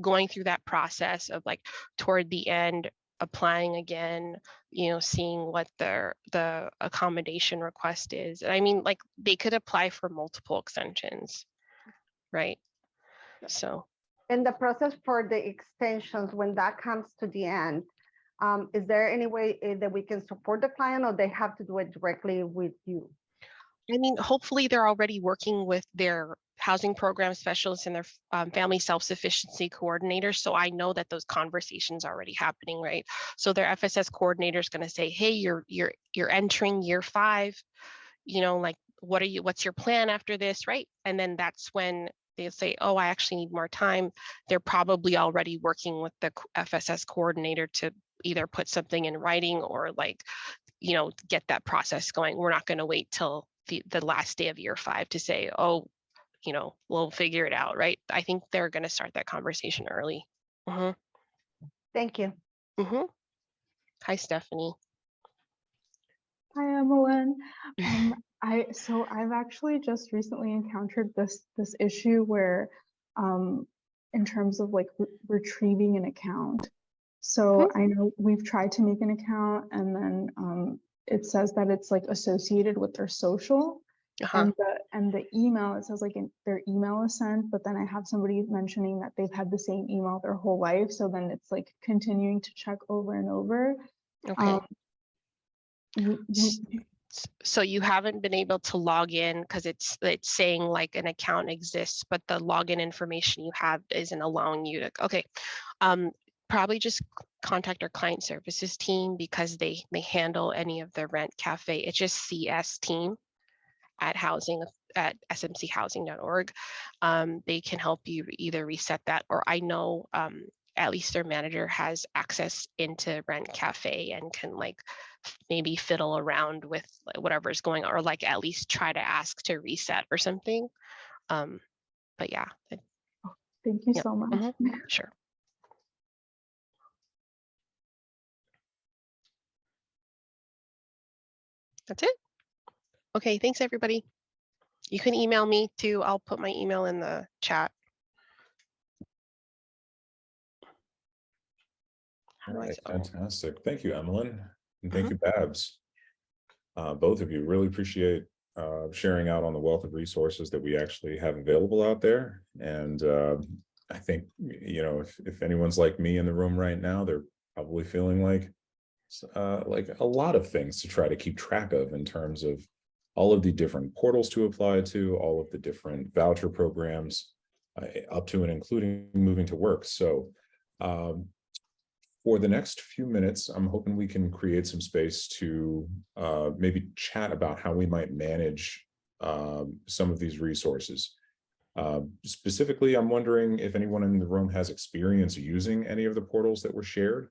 going through that process of like toward the end, applying again, you know, seeing what the accommodation request is. I mean, like they could apply for multiple extensions, right? So. In the process for the extensions, when that comes to the end, is there any way that we can support the client, or they have to do it directly with you? I mean, hopefully they're already working with their housing program specialists and their family self-sufficiency coordinators. So I know that those conversations are already happening, right? So their FSS coordinator is going to say, hey, you're entering year 5, you know, like, what's your plan after this, right? And then that's when they'll say, oh, I actually need more time. They're probably already working with the FSS coordinator to either put something in writing or like, you know, get that process going. We're not going to wait till the last day of year 5 to say, oh, you know, we'll figure it out, right? I think they're going to start that conversation early. Thank you. Hi, Stephanie. Hi, Emmeline. I've actually just recently encountered this issue where, in terms of like retrieving an account. So I know we've tried to make an account, and then it says that it's like associated with their social, and the email, it says like their email is sent, but then I have somebody mentioning that they've had the same email their whole life, so then it's like continuing to check over and over. Okay. So you haven't been able to log in because it's saying like an account exists, but the login information you have isn't allowing you to. Okay, probably just contact our client services team because they handle any of the rent cafe. It's just CS team at smchousing.org. They can help you either reset that, or I know at least their manager has access into Rent Cafe and can like maybe fiddle around with whatever's going on, or like at least try to ask to reset or something. But yeah. Thank you so much. Sure. That's it. Okay, thanks everybody. You can email me too. I'll put my email in the chat. How All do I right, spell? fantastic. Thank you, Emmeline. And thank you, Babs. Both of you, really appreciate sharing out on the wealth of resources that we actually have available out there. And I think, you know, if anyone's like me in the room right now, they're probably feeling like a lot of things to try to keep track of in terms of all of the different portals to apply to, all of the different voucher programs, up to and including moving to work. So for the next few minutes, I'm hoping we can create some space to maybe chat about how we might manage some of these resources. Specifically, I'm wondering if anyone in the room has experience using any of the portals that were shared.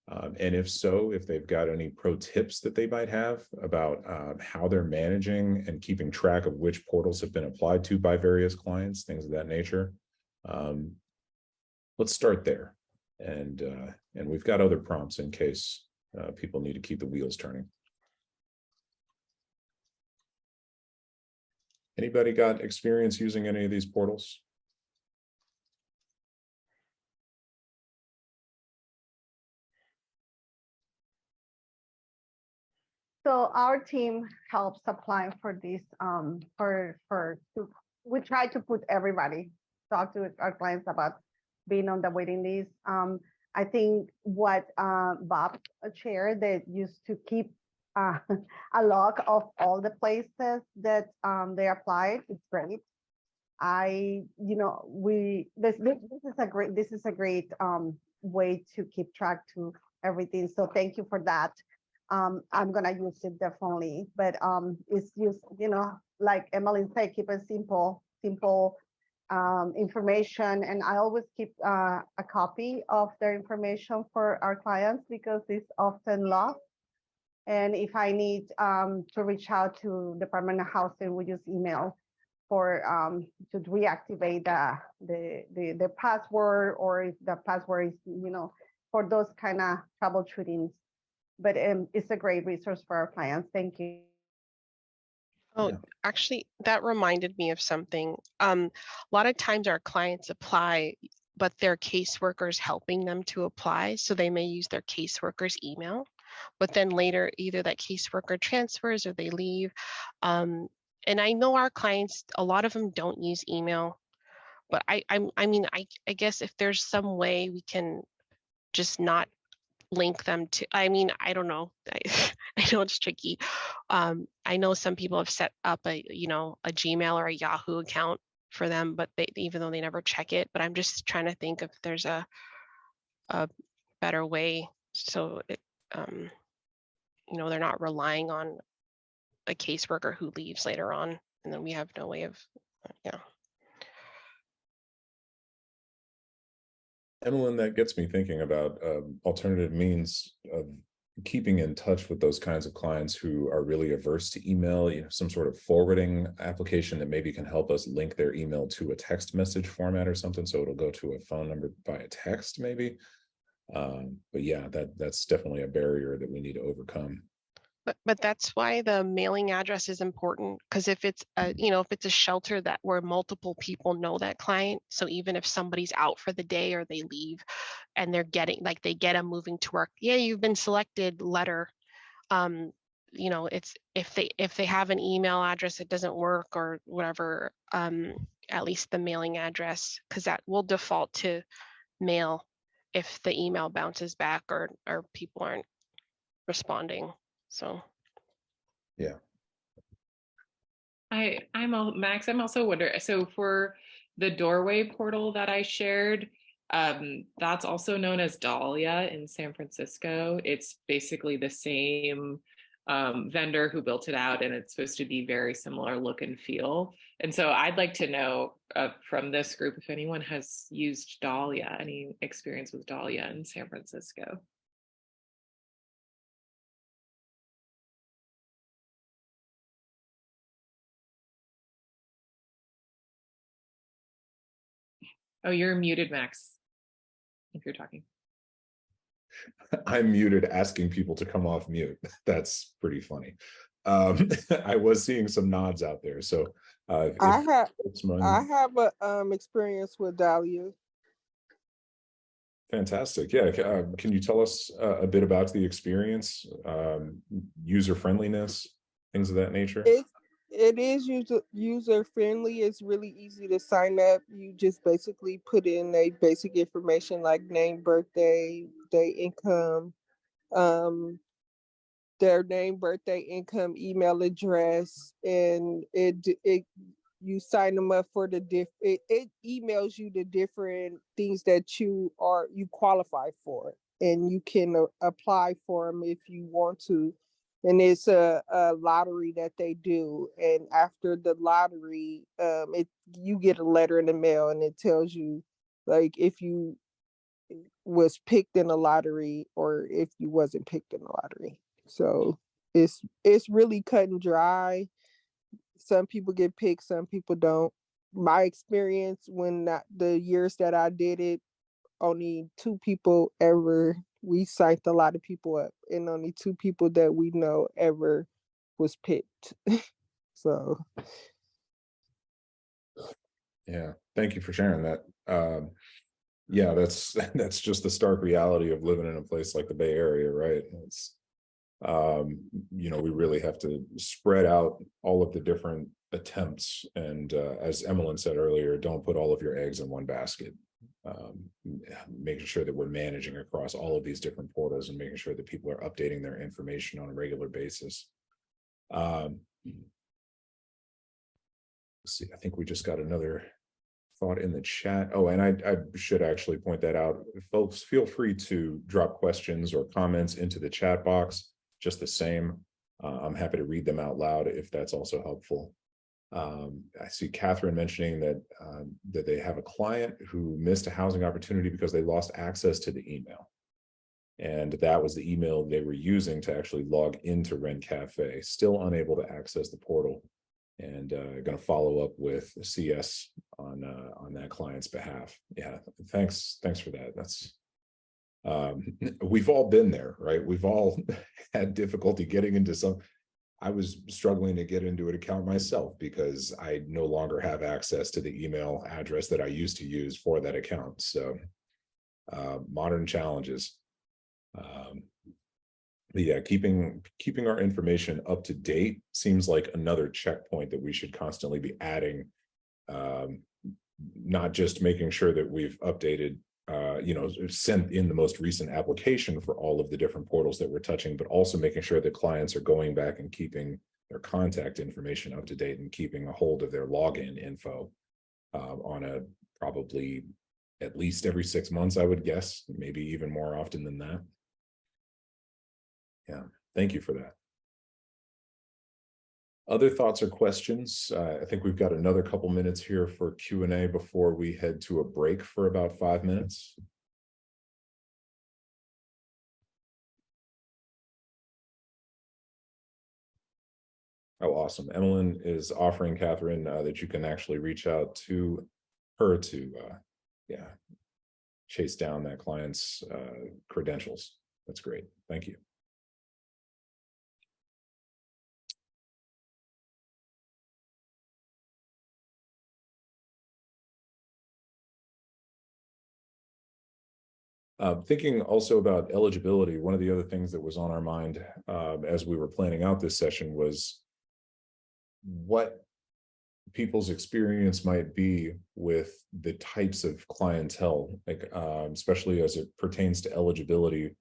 And if so, if they've got any pro tips that they might have about how they're managing and keeping track of which portals have been applied to by various clients, things of that nature. Let's start there. And we've got other prompts in case people need to keep the wheels turning. Anybody got experience using any of these portals? So our team helps applying for this, we try to put everybody, talk to our clients about being on the waiting list. I think what Bob shared, that used to keep a log of all the places that they applied. It's great. This is a great way to keep track to everything. So thank you for that. I'm gonna use it definitely, but it's just, like Emily said, keep it simple information. And I always keep a copy of their information for our clients because it's often lost. And if I need to reach out to Department of Housing, we use email for to reactivate the password, or if the password is, for those kind of troubleshootings. But it's a great resource for our clients. Thank you. Oh, Yeah. actually, that reminded me of something. A lot of times our clients apply, but their caseworker's helping them to apply. So they may use their caseworker's email, but then later either that caseworker transfers or they leave. And I know our clients, a lot of them don't use email, but I guess if there's some way we can just not link them to, I don't know. I know it's tricky. I know some people have set up a Gmail or a Yahoo account for them, but even though they never check it, but I'm just trying to think if there's a better way so it, they're not relying on a caseworker who leaves later on, and then we have no way of, Emmeline, that gets me thinking about alternative means of keeping in touch with those kinds of clients who are really averse to email, some sort of forwarding application that maybe can help us link their email to a text message format or something. So it'll go to a phone number by a text maybe. But yeah, that's definitely a barrier that we need to overcome. But that's why the mailing address is important, because if it's a shelter that where multiple people know that client, so even if somebody's out for the day or they leave and they get a moving to work, you've been selected letter. It's if they have an email address that doesn't work or whatever, at least the mailing address, because that will default to mail if the email bounces back or people aren't responding. So yeah. Max, I'm also wondering, so for the doorway portal that I shared, that's also known as Dahlia in San Francisco. It's basically the same vendor who built it out, and it's supposed to be very similar look and feel. And so I'd like to know from this group if anyone has used Dahlia, any experience with Dahlia in San Francisco. Oh, you're muted, Max, if you're talking. I'm muted asking people to come off mute. That's pretty funny. I was seeing some nods out there. So I have a experience with Dahlia. Fantastic. Yeah. Can you tell us a bit about the experience, user friendliness, things of that nature? It is user friendly. It's really easy to sign up. You just basically put in a basic information like name, birthday, day, income, their name, birthday, income, email address, and it you sign them up for it emails you the different things that you qualify for, and you can apply for them if you want to. And it's a lottery that they do, and after the lottery, you get a letter in the mail, and it tells you like if you was picked in the lottery or if you wasn't picked in the lottery. So it's really cut and dry. Some people get picked, some people don't. My experience the years that I did it, only 2 people ever, we psyched a lot of people up, and only 2 people that we know ever was picked. So Yeah. Thank you for sharing that. Yeah, that's that's just the stark reality of living in a place like the Bay Area, right? It's we really have to spread out all of the different attempts, and as Emmeline said earlier, don't put all of your eggs in one basket. Making sure that we're managing across all of these different portals and making sure that people are updating their information on a regular basis. Let's see, I think we just got another thought in the chat. Oh, and I should actually point that out. Folks, feel free to drop questions or comments into the chat box just the same. I'm happy to read them out loud if that's also helpful. I see Catherine mentioning that they have a client who missed a housing opportunity because they lost access to the email. And that was the email they were using to actually log into Rent Cafe, still unable to access the portal. And going to follow up with CS on that client's behalf. Yeah, thanks for that. That's we've all been there, right? We've all had difficulty getting into some. I was struggling to get into an account myself because I no longer have access to the email address that I used to use for that account. So modern challenges. But yeah, keeping our information up to date seems like another checkpoint that we should constantly be adding. Not just making sure that we've updated, sent in the most recent application for all of the different portals that we're touching, but also making sure that clients are going back and keeping their contact information up to date and keeping a hold of their login info on a probably at least every 6 months, I would guess, maybe even more often than that. Yeah, thank you for that. Other thoughts or questions? I think we've got another couple minutes here for Q&A before we head to a break for about 5 minutes. Oh, awesome. Emmeline is offering, Catherine, that you can actually reach out to her to chase down that client's credentials. That's great. Thank you. Thinking also about eligibility, one of the other things that was on our mind as we were planning out this session was what people's experience might be with the types of clientele, like especially as it pertains to eligibility.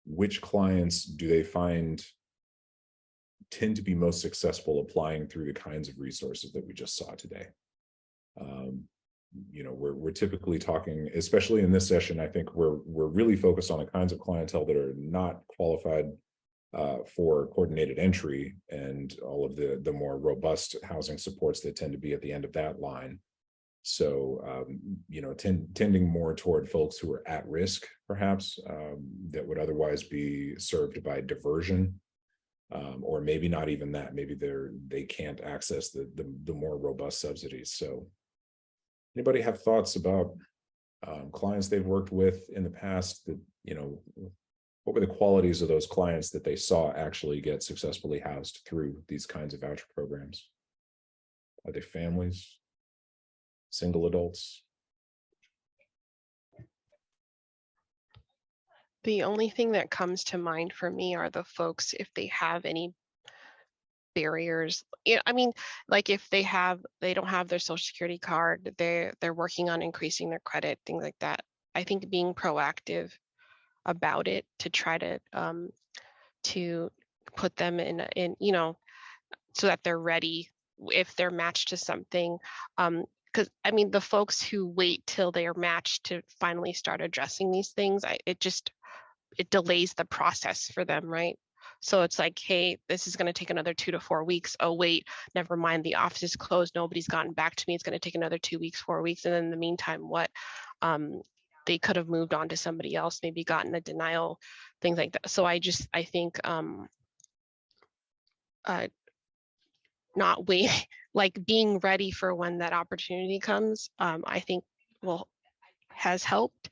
Which clients do they find tend to be most successful applying through the kinds of resources that we just saw today? We're typically talking, especially in this session, I think we're really focused on the kinds of clientele that are not qualified for coordinated entry and all of the more robust housing supports that tend to be at the end of that line. So, tending more toward folks who are at risk, perhaps, that would otherwise be served by diversion, or maybe not even that. Maybe they can't access the more robust subsidies. So, anybody have thoughts about clients they've worked with in the past that, what were the qualities of those clients that they saw actually get successfully housed through these kinds of voucher programs? Are they families, single adults? The only thing that comes to mind for me are the folks, if they have any barriers. Yeah, I mean, like if they don't have their social security card, they're working on increasing their credit, things like that. I think being proactive about it to try to put them in, you know, so that they're ready if they're matched to something. Because I mean, the folks who wait till they are matched to finally start addressing these things, it delays the process for them, right? So it's like, hey, this is going to take another 2 to 4 weeks. Oh, wait, never mind. The office is closed. Nobody's gotten back to me. It's going to take another 2 weeks, 4 weeks. And then in the meantime, what? They could have moved on to somebody else, maybe gotten a denial, things like that. So I think not wait, like being ready for when that opportunity comes, I think has helped.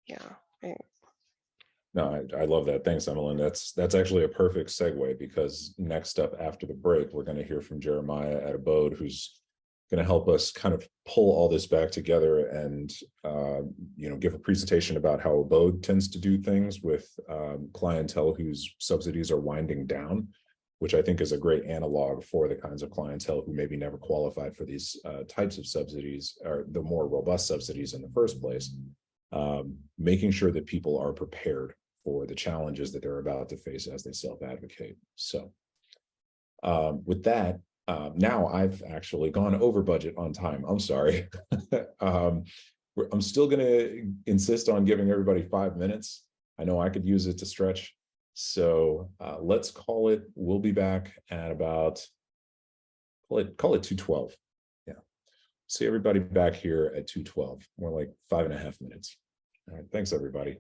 Yeah. No, I love that. Thanks, Emmeline. That's actually a perfect segue, because next up after the break, we're going to hear from Jeremiah at Abode, who's going to help us kind of pull all this back together and give a presentation about how Abode tends to do things with clientele whose subsidies are winding down, which I think is a great analog for the kinds of clientele who maybe never qualified for these types of subsidies, or the more robust subsidies in the first place. Making sure that people are prepared for the challenges that they're about to face as they self-advocate. So with that, now I've actually gone over budget on time. I'm sorry. I'm still going to insist on giving everybody 5 minutes. I know I could use it to stretch. So let's call it, we'll be back at about, call it 2:12. Yeah. See everybody back here at 2:12, more like 5.5 minutes. All right. Thanks, everybody.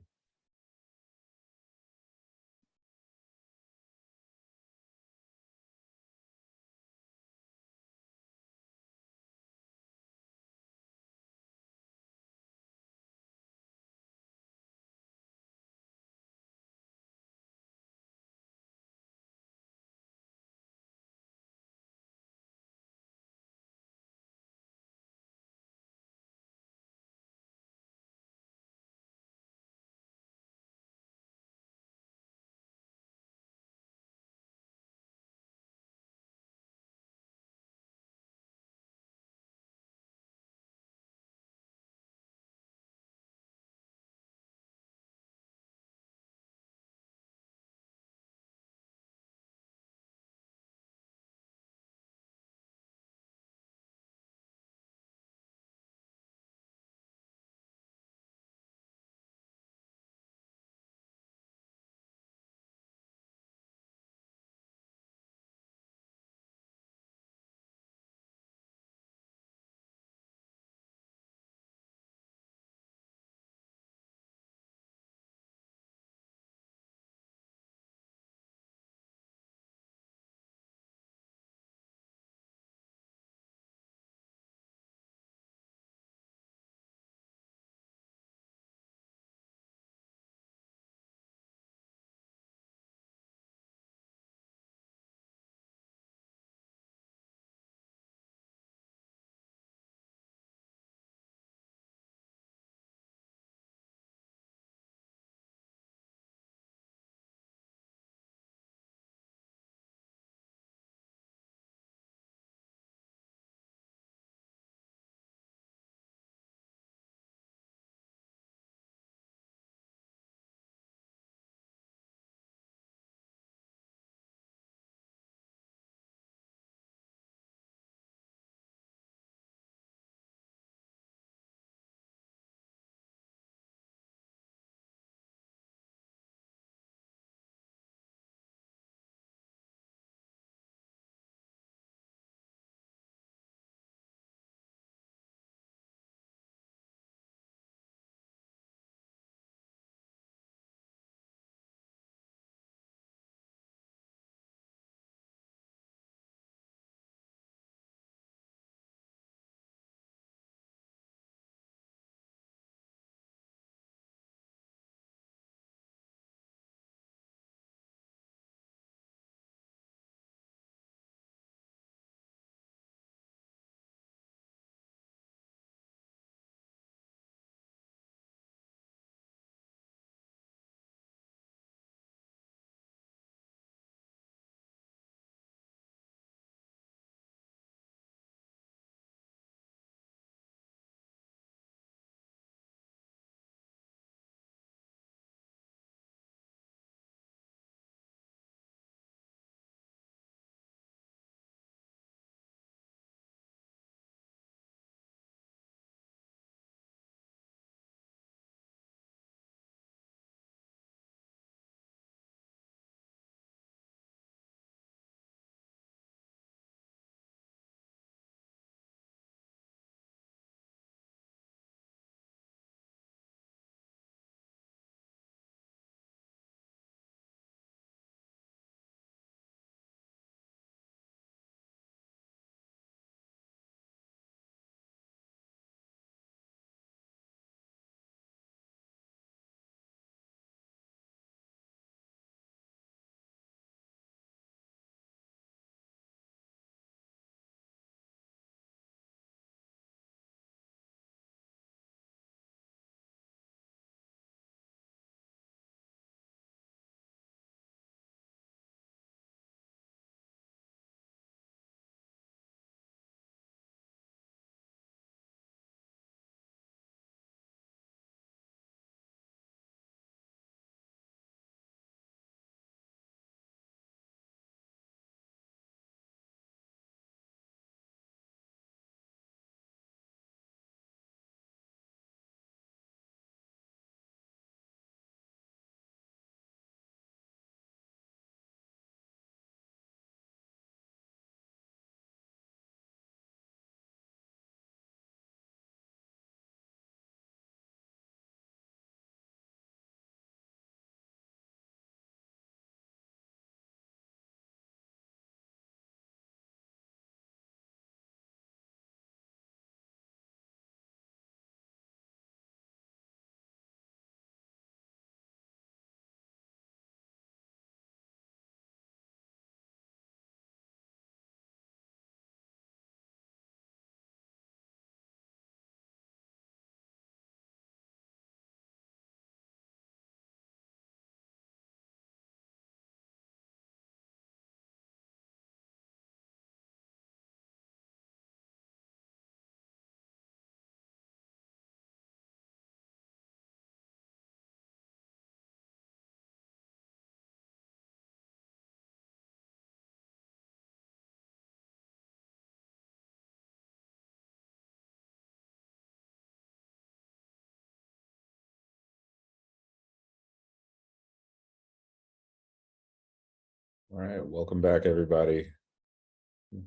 All right, welcome back, everybody.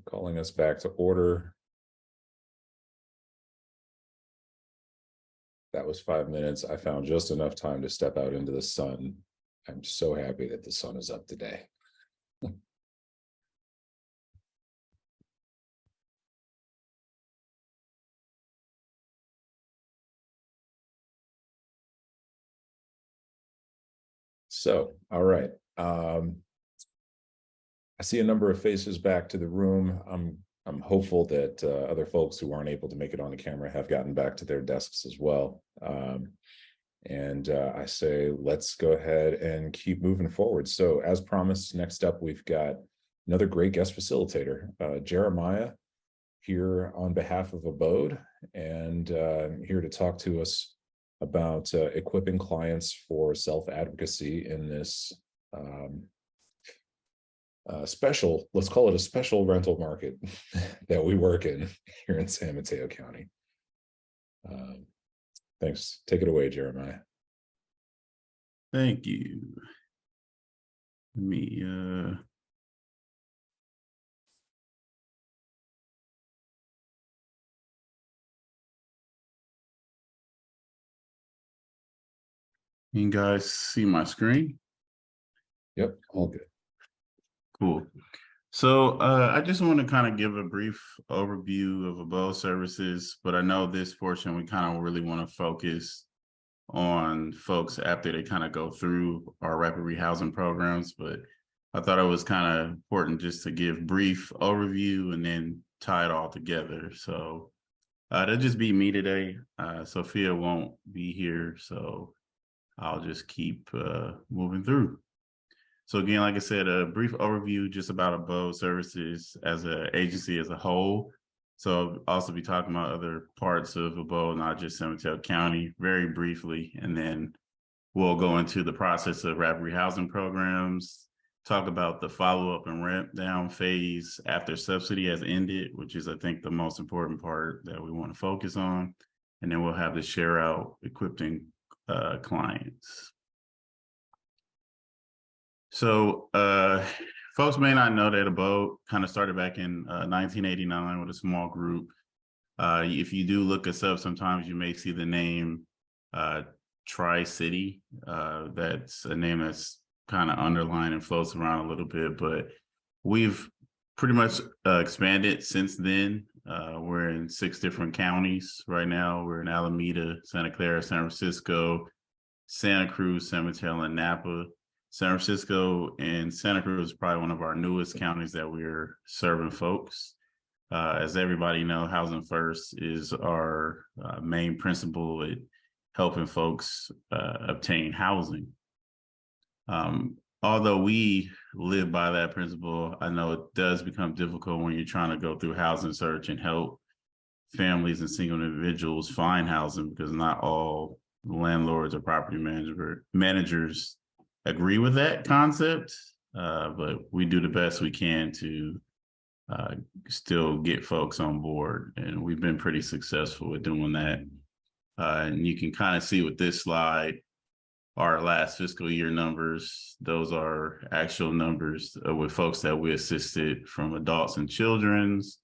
Calling us back to order. That was 5 minutes. I found just enough time to step out into the sun. I'm so happy that the sun is up today. So, all right. I see a number of faces back to the room. I'm hopeful that other folks who aren't able to make it on the camera have gotten back to their desks as well. I say, let's go ahead and keep moving forward. So as promised, next up, we've got another great guest facilitator, Jeremiah, here on behalf of Abode, and here to talk to us about equipping clients for self-advocacy in this special, let's call it a special rental market that we work in here in San Mateo County. Thanks. Take it away, Jeremiah. Thank you. Let me you guys see my screen? Yep, all good. Cool. So I just want to kind of give a brief overview of Abode Services, but I know this portion we kind of really want to focus on folks after they kind of go through our rapid rehousing programs, but I thought it was kind of important just to give brief overview and then tie it all together. So that'll just be me today. Sophia won't be here, so I'll just keep moving through. So again, like I said, a brief overview just about Abode Services as an agency as a whole. So I'll also be talking about other parts of Abode, not just San Mateo County, very briefly. And then we'll go into the process of rapid rehousing programs, talk about the follow-up and ramp down phase after subsidy has ended, which is, I think, the most important part that we want to focus on. And then we'll have the share out equipping clients. So folks may not know that Abode kind of started back in 1989 with a small group. If you do look us up, sometimes you may see the name Tri-City. That's a name that's kind of underlined and floats around a little bit, but we've pretty much expanded since then. We're in 6 different counties right now. We're in Alameda, Santa Clara, San Francisco, Santa Cruz, San Mateo, and Napa. San Francisco and Santa Cruz is probably one of our newest counties that we're serving folks. As everybody knows, Housing First is our main principle at helping folks obtain housing. Although we live by that principle, I know it does become difficult when you're trying to go through housing search and help families and single individuals find housing, because not all landlords or property managers agree with that concept, but we do the best we can to still get folks on board, and we've been pretty successful at doing that. And you can kind of see with this slide our last fiscal year numbers. Those are actual numbers with folks that we assisted from adults and children's.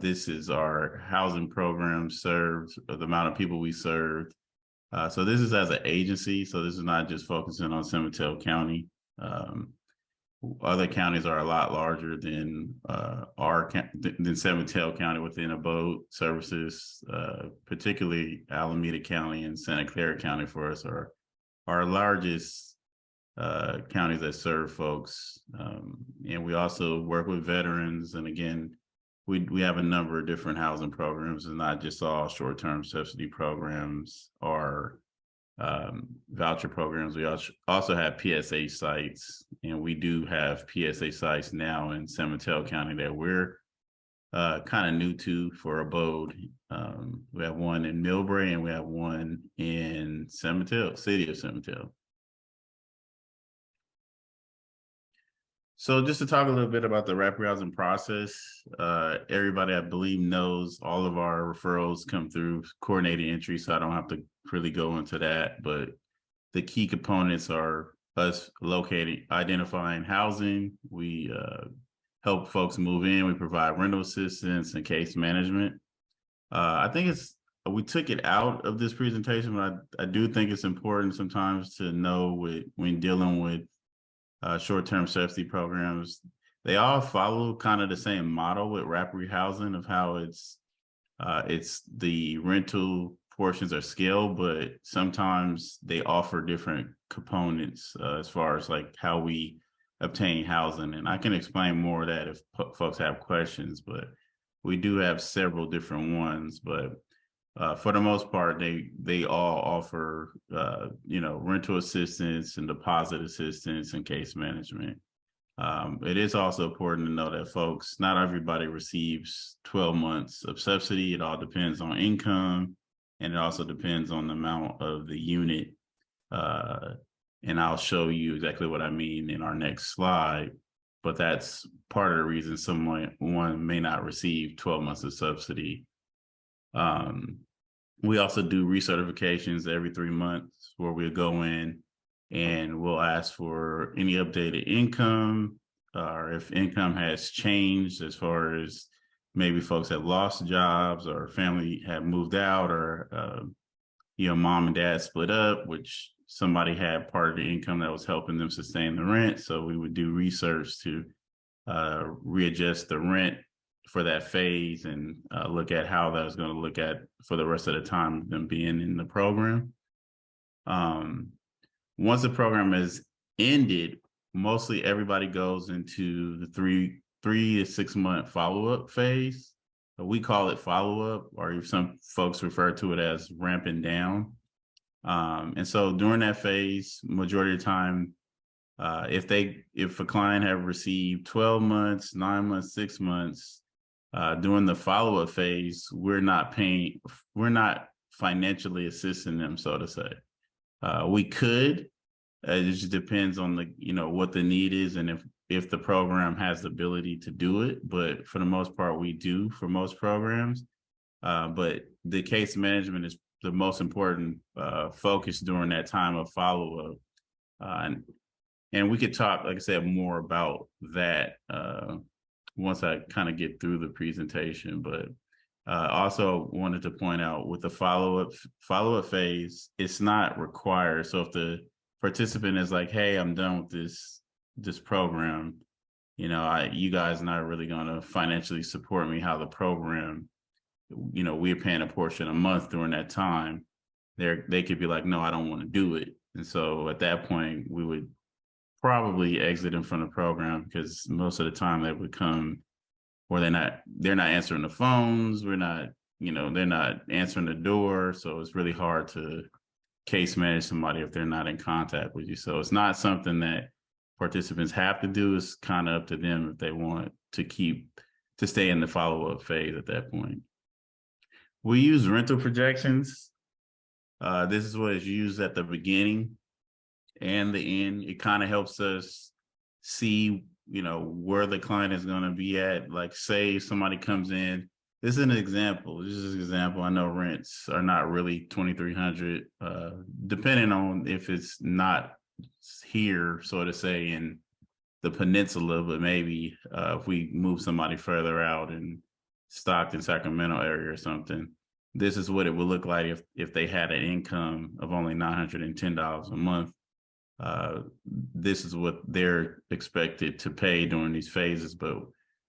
This is our housing program served, the amount of people we served. So this is as an agency, so this is not just focusing on San Mateo County. Other counties are a lot larger than San Mateo County within Abode Services, particularly Alameda County and Santa Clara County for us are our largest counties that serve folks. And we also work with veterans. And again, we have a number of different housing programs, and not just all short-term subsidy programs or voucher programs. We also have PSA sites, and we do have PSA sites now in San Mateo County that we're kind of new to for Abode. We have one in Millbrae, and we have one in San Mateo, city of San Mateo. So just to talk a little bit about the rapid rehousing process, everybody I believe knows all of our referrals come through coordinated entry, so I don't have to really go into that, but the key components are us identifying housing. We help folks move in. We provide rental assistance and case management. I think we took it out of this presentation, but I do think it's important sometimes to know when dealing with short-term subsidy programs, they all follow kind of the same model with wrap housing of how it's the rental portions are scaled, but sometimes they offer different components as far as like how we obtain housing. And I can explain more of that if folks have questions, but we do have several different ones. But for the most part, they all offer rental assistance and deposit assistance and case management. It is also important to know that folks, not everybody receives 12 months of subsidy. It all depends on income, and it also depends on the amount of the unit. And I'll show you exactly what I mean in our next slide, but that's part of the reason someone may not receive 12 months of subsidy. We also do recertifications every 3 months where we'll go in and we'll ask for any updated income, or if income has changed as far as maybe folks have lost jobs or family have moved out, or mom and dad split up, which somebody had part of the income that was helping them sustain the rent. So we would do research to readjust the rent for that phase and look at how that was going to look at for the rest of the time of them being in the program. Once the program is ended, mostly everybody goes into the three to 6 month follow-up phase. We call it follow-up, or some folks refer to it as ramping down. And so during that phase, majority of the time, if a client have received 12 months, 9 months, 6 months, during the follow-up phase, we're not financially assisting them, so to say. We could, it just depends on what the need is and if the program has the ability to do it. But for the most part, we do for most programs. But the case management is the most important focus during that time of follow-up. And we could talk, like I said, more about that once I kind of get through the presentation. But also wanted to point out with the follow-up phase, it's not required. So if the participant is like, hey, I'm done with this program, you guys are not really going to financially support me how the program, we're paying a portion a month during that time. They could be like, no, I don't want to do it. And so at that point, we would probably exit them from the program, because most of the time they would come where they're not answering the phones. They're not answering the door. So it's really hard to case manage somebody if they're not in contact with you. So it's not something that participants have to do. It's kind of up to them if they want to stay in the follow-up phase at that point. We use rental projections. This is what is used at the beginning and the end. It kind of helps us see, where the client is going to be at. Like, say somebody comes in. This is an example. This is an example. I know rents are not really $2,300, depending on if it's not here, so to say, in the peninsula, but maybe if we move somebody further out in Stockton, Sacramento area or something, this is what it would look like if they had an income of only $910 a month. This is what they're expected to pay during these phases, but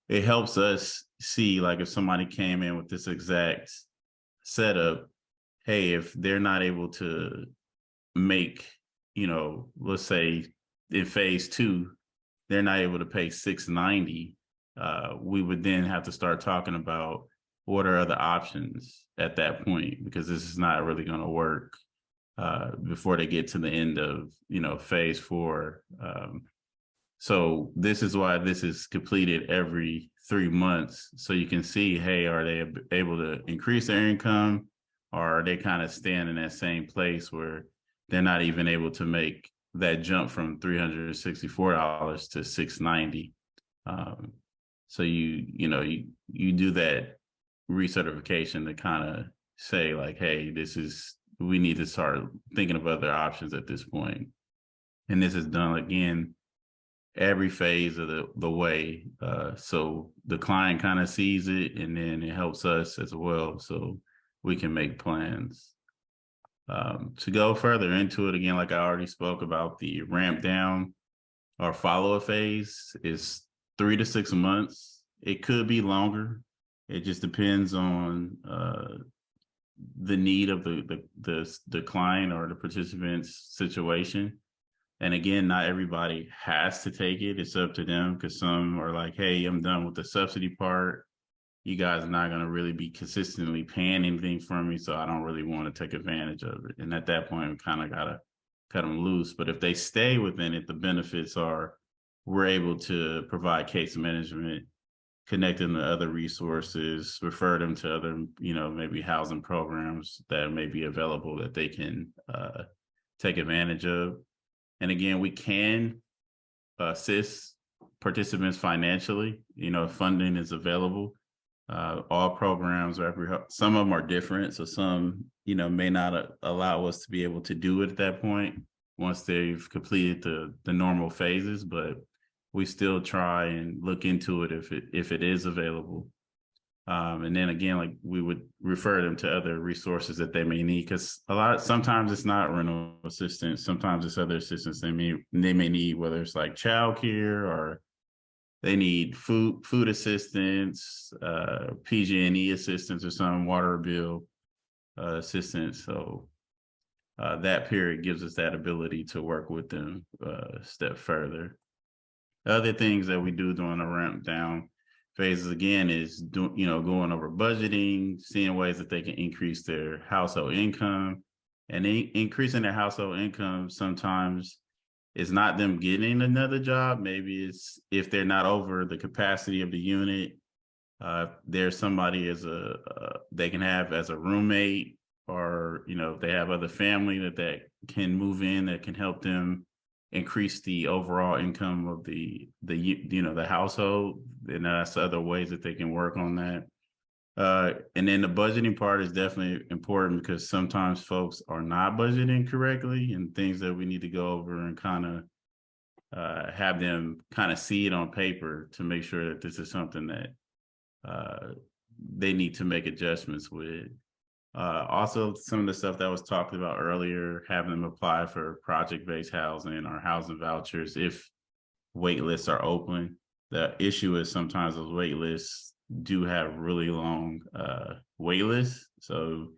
it helps us see, like, if somebody came in with this exact setup, hey, if they're not able to make, let's say in phase 2, they're not able to pay $690, we would then have to start talking about what are other options at that point, because this is not really going to work before they get to the end of, phase 4. So this is why this is completed every 3 months. So you can see, hey, are they able to increase their income, or are they kind of staying in that same place where they're not even able to make that jump from $364 to $690? So you do that recertification to kind of say, like, hey, we need to start thinking of other options at this point. And this is done again every phase of the way. So the client kind of sees it, and then it helps us as well, so we can make plans. To go further into it, again, like I already spoke about, the ramp down or follow-up phase is 3 to 6 months. It could be longer. It just depends on the need of the client or the participant's situation. And again, not everybody has to take it. It's up to them, because some are like, hey, I'm done with the subsidy part. You guys are not going to really be consistently paying anything for me, so I don't really want to take advantage of it. And at that point, we kind of got to cut them loose. But if they stay within it, the benefits are we're able to provide case management, connect them to other resources, refer them to other, maybe housing programs that may be available that they can take advantage of. And again, we can assist participants financially, if funding is available. All programs, some of them are different. So some, may not allow us to be able to do it at that point once they've completed the normal phases, but we still try and look into it if it is available. And then again, like, we would refer them to other resources that they may need, because sometimes it's not rental assistance, sometimes it's other assistance they may need, whether it's like childcare or they need food assistance, PG&E assistance, or some water bill assistance. So that period gives us that ability to work with them a step further. Other things that we do during the ramp down phases, again, is going over budgeting, seeing ways that they can increase their household income. And increasing their household income sometimes is not them getting another job. Maybe it's if they're not over the capacity of the unit, there's somebody they can have as a roommate, or if they have other family that can move in, that can help them increase the overall income of the household. And that's other ways that they can work on that. And then the budgeting part is definitely important, because sometimes folks are not budgeting correctly, and things that we need to go over and kind of have them kind of see it on paper to make sure that this is something that they need to make adjustments with. Also, some of the stuff that was talked about earlier, having them apply for project-based housing or housing vouchers if wait lists are open. The issue is sometimes those wait lists do have really long wait lists. So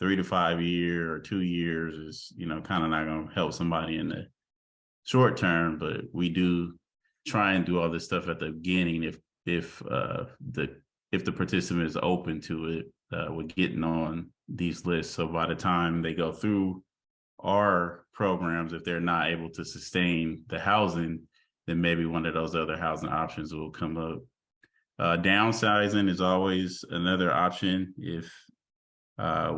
3 to 5 years or 2 years is, kind of not going to help somebody in the short term, but we do try and do all this stuff at the beginning if the participant is open to it. With getting on these lists. So by the time they go through our programs, if they're not able to sustain the housing, then maybe one of those other housing options will come up. Downsizing is always another option if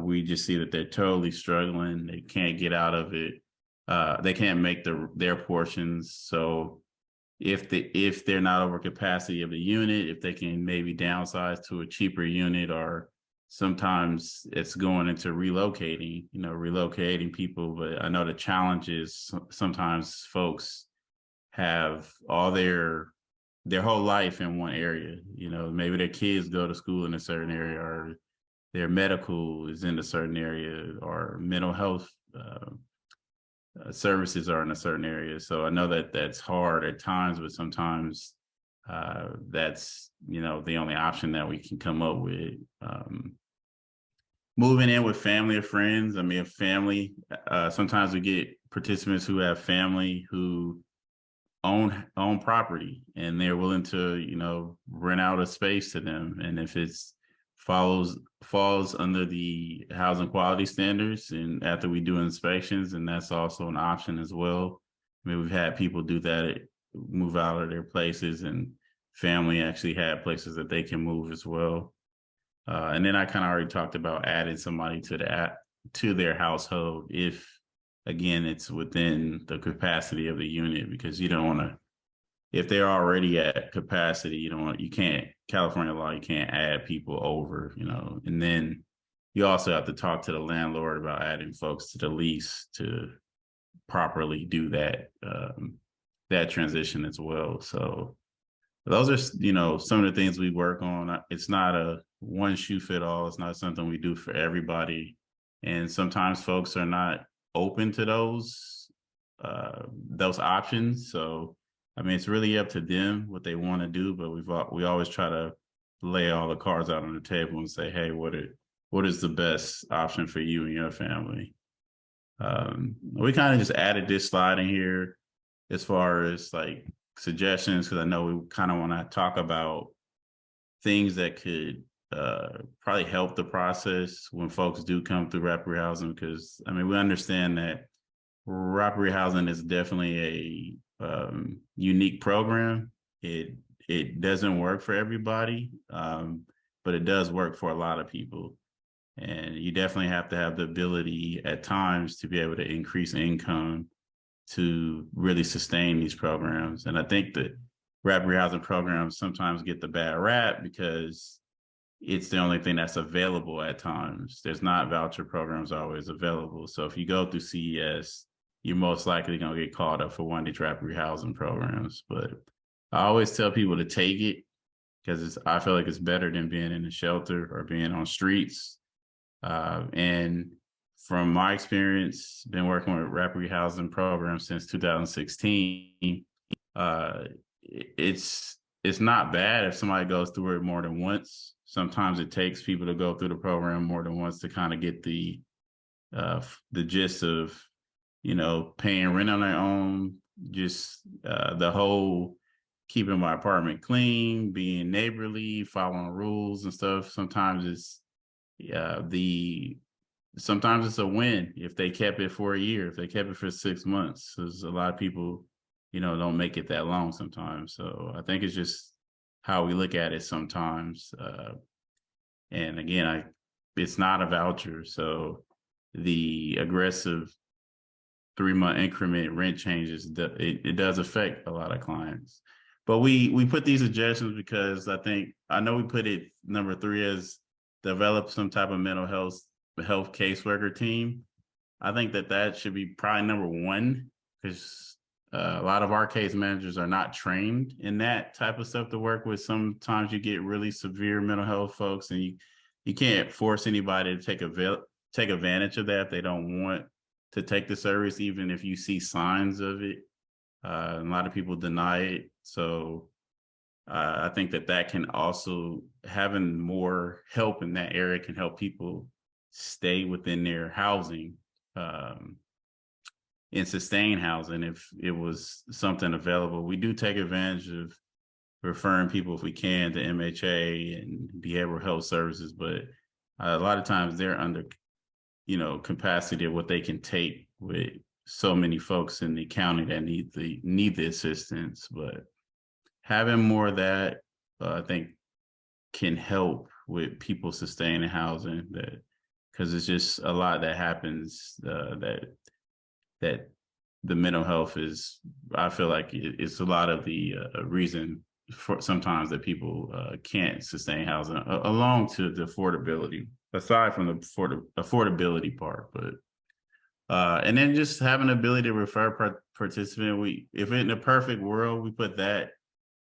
we just see that they're totally struggling, they can't get out of it, they can't make their portions. So if they're not over capacity of the unit, if they can maybe downsize to a cheaper unit, or sometimes it's going into relocating people. But I know the challenge is sometimes folks have all their whole life in one area. Maybe their kids go to school in a certain area, or their medical is in a certain area, or mental health services are in a certain area. So I know that that's hard at times, but sometimes that's the only option that we can come up with. Moving in with family or friends. I mean, family, sometimes we get participants who have family who own property, and they're willing to, rent out a space to them. And if it's falls under the housing quality standards, and after we do inspections, and that's also an option as well. I mean, we've had people do that, move out of their places, and family actually had places that they can move as well. And then I kind of already talked about adding somebody to their household if, again, it's within the capacity of the unit, because you don't want to, if they're already at capacity, California law, you can't add people over, and then you also have to talk to the landlord about adding folks to the lease to properly do that that transition as well. So those are, you know, some of the things we work on. It's not a one shoe fit all. It's not something we do for everybody. And sometimes folks are not open to those options. So, I mean, it's really up to them what they want to do, but we always try to lay all the cards out on the table and say, hey, what is the best option for you and your family? We kind of just added this slide in here as far as like suggestions, because I know we kind of want to talk about things that could probably help the process when folks do come through rapid rehousing, because I mean, we understand that rapid rehousing is definitely a unique program. It doesn't work for everybody, but it does work for a lot of people. And you definitely have to have the ability at times to be able to increase income to really sustain these programs. And I think that rapid rehousing programs sometimes get the bad rap because it's the only thing that's available at times. There's not voucher programs always available. So if you go through CES, you're most likely going to get called up for one of these rapid rehousing programs. But I always tell people to take it because I feel like it's better than being in a shelter or being on streets. And from my experience, been working with rapid rehousing programs since 2016. It's not bad if somebody goes through it more than once. Sometimes it takes people to go through the program more than once to kind of get the gist of, you know, paying rent on their own, just the whole keeping my apartment clean, being neighborly, following rules and stuff. Sometimes it's sometimes it's a win if they kept it for a year, if they kept it for 6 months. There's a lot of people, you know, don't make it that long sometimes. So I think it's just how we look at it sometimes. And again, it's not a voucher. So the aggressive 3-month increment rent changes, it does affect a lot of clients. But we put these suggestions because I know we put it number 3 as develop some type of mental health caseworker team. I think that should be probably number 1, because a lot of our case managers are not trained in that type of stuff to work with. Sometimes you get really severe mental health folks, and you can't force anybody to take advantage of that if they don't want to take the service, even if you see signs of it. A lot of people deny it. So I think that can also, having more help in that area can help people stay within their housing and sustain housing if it was something available. We do take advantage of referring people, if we can, to MHA and behavioral health services, but a lot of times they're under, you know, capacity of what they can take with so many folks in the county that need the assistance. But having more of that, I think, can help with people sustaining housing, because it's just a lot that happens that the mental health is, I feel like it's a lot of the reason for sometimes that people can't sustain housing, along to the affordability, aside from the affordability part. But and then just having the ability to refer participant. If in a perfect world, we put that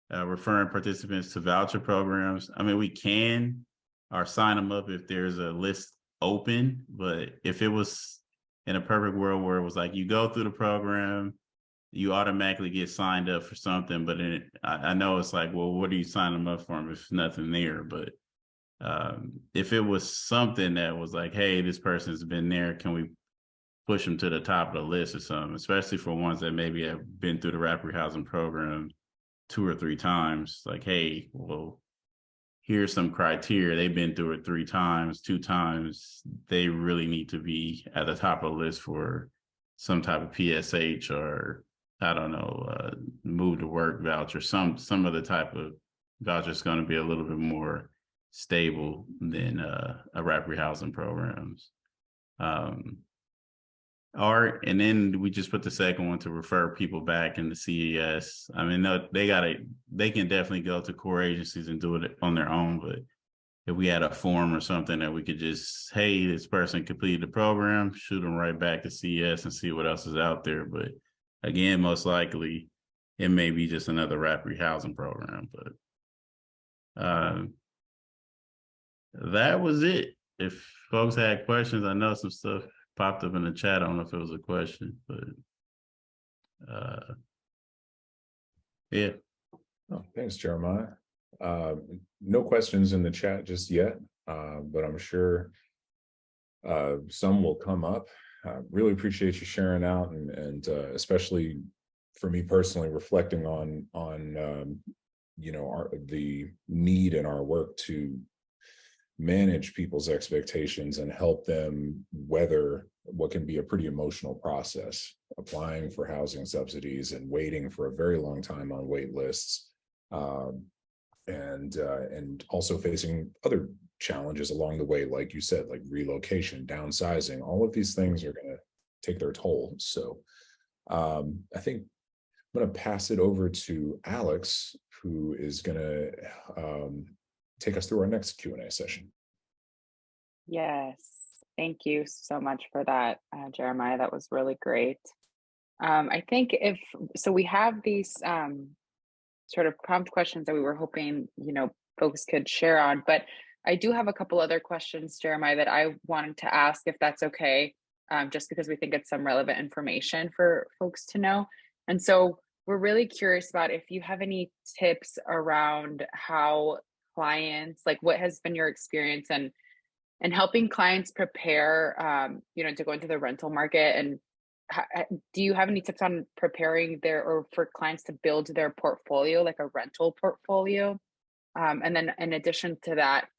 referring participants to voucher programs. I mean, we can or sign them up if there's a list open, but if it was in a perfect world where it was like you go through the program, you automatically get signed up for something, but I know it's like, well, what are you signing them up for if nothing there? But if it was something that was like, hey, this person's been there, can we push them to the top of the list or something, especially for ones that maybe have been through the rapid rehousing program 2 or 3 times, like, hey, well, here's some criteria. They've been through it 3 times, 2 times. They really need to be at the top of the list for some type of PSH or, I don't know, move to work voucher, some other type of voucher is going to be a little bit more stable than a rapid rehousing programs. And then we just put the second one to refer people back into CES. I mean, they can definitely go to core agencies and do it on their own, but if we had a form or something that we could just, hey, this person completed the program, shoot them right back to CS and see what else is out there. But again, most likely it may be just another rapid housing program, but that was it. If folks had questions, I know some stuff popped up in the chat. I don't know if it was a question, but yeah. Oh, thanks, Jeremiah. No questions in the chat just yet, but I'm sure some will come up. Really appreciate you sharing out, and especially for me personally, reflecting on you know, the need in our work to manage people's expectations and help them weather what can be a pretty emotional process, applying for housing subsidies and waiting for a very long time on wait lists, and also facing other challenges along the way, like you said, like relocation, downsizing. All of these things are going to take their toll. So I think I'm going to pass it over to Alex, who is going to take us through our next Q&A session. Yes, thank you so much for that, Jeremiah. That was really great. I think we have these sort of prompt questions that we were hoping, you know, folks could share on, but I do have a couple other questions, Jeremiah, that I wanted to ask, if that's okay, just because we think it's some relevant information for folks to know. And so we're really curious about if you have any tips around how clients, like what has been your experience and helping clients prepare, you know, to go into the rental market, and do you have any tips on preparing for clients to build their portfolio, like a rental portfolio? And then in addition to that,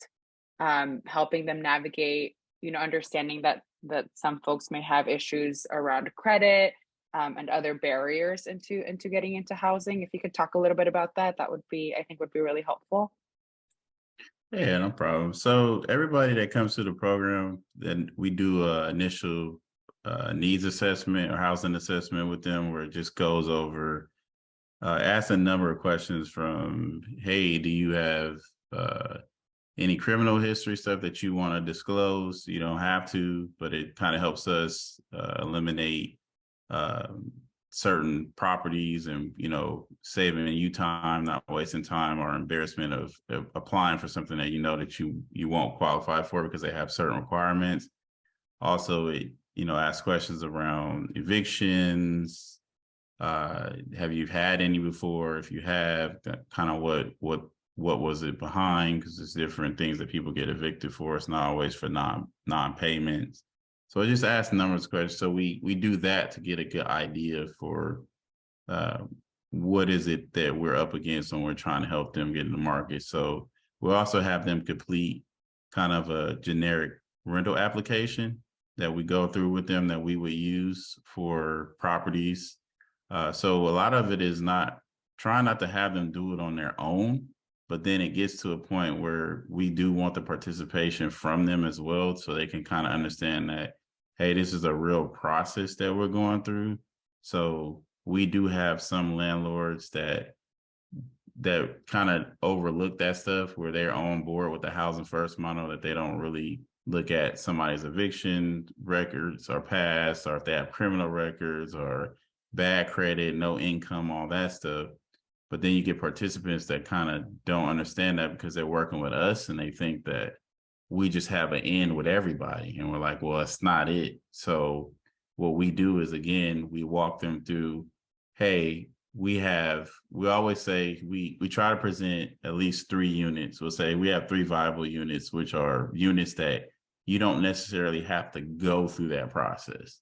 helping them navigate, you know, understanding that some folks may have issues around credit, and other barriers into getting into housing. If you could talk a little bit about that, that would be, I think, would be really helpful. Yeah, no problem. So everybody that comes to the program, then we do an initial needs assessment or housing assessment with them, where it just goes over, asks a number of questions from, hey, do you have any criminal history stuff that you want to disclose? You don't have to, but it kind of helps us eliminate certain properties and, you know, saving you time, not wasting time or embarrassment of applying for something that you know that you won't qualify for because they have certain requirements. Also, it, you know, asks questions around evictions. Have you had any before? If you have, kind of what was it behind? Because there's different things that people get evicted for. It's not always for non-payments. So I just asked a number of questions. So we do that to get a good idea for what is it that we're up against when we're trying to help them get in the market. So we'll also have them complete kind of a generic rental application that we go through with them that we would use for properties. So a lot of it is trying not to have them do it on their own, but then it gets to a point where we do want the participation from them as well, so they can kind of understand that, hey, this is a real process that we're going through. So we do have some landlords that kind of overlook that stuff, where they're on board with the housing first model, that they don't really look at somebody's eviction records or past, or if they have criminal records or bad credit, no income, all that stuff. But then you get participants that kind of don't understand that because they're working with us and they think that we just have an end with everybody. And we're like, well, it's not it. So what we do is, again, we walk them through, hey, we always say we try to present at least 3 units. We'll say we have 3 viable units, which are units that you don't necessarily have to go through that process.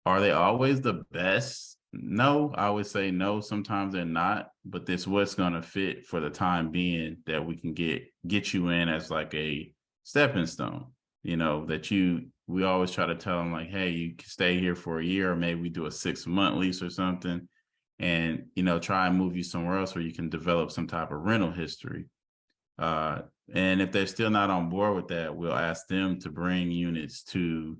Are they always the best? No, I would say no. Sometimes they're not, but this what's going to fit for the time being, that we can get you in as like a stepping stone. You know, that we always try to tell them, like, hey, you can stay here for a year, or maybe we do a 6-month lease or something, and, you know, try and move you somewhere else where you can develop some type of rental history. And if they're still not on board with that, we'll ask them to bring units to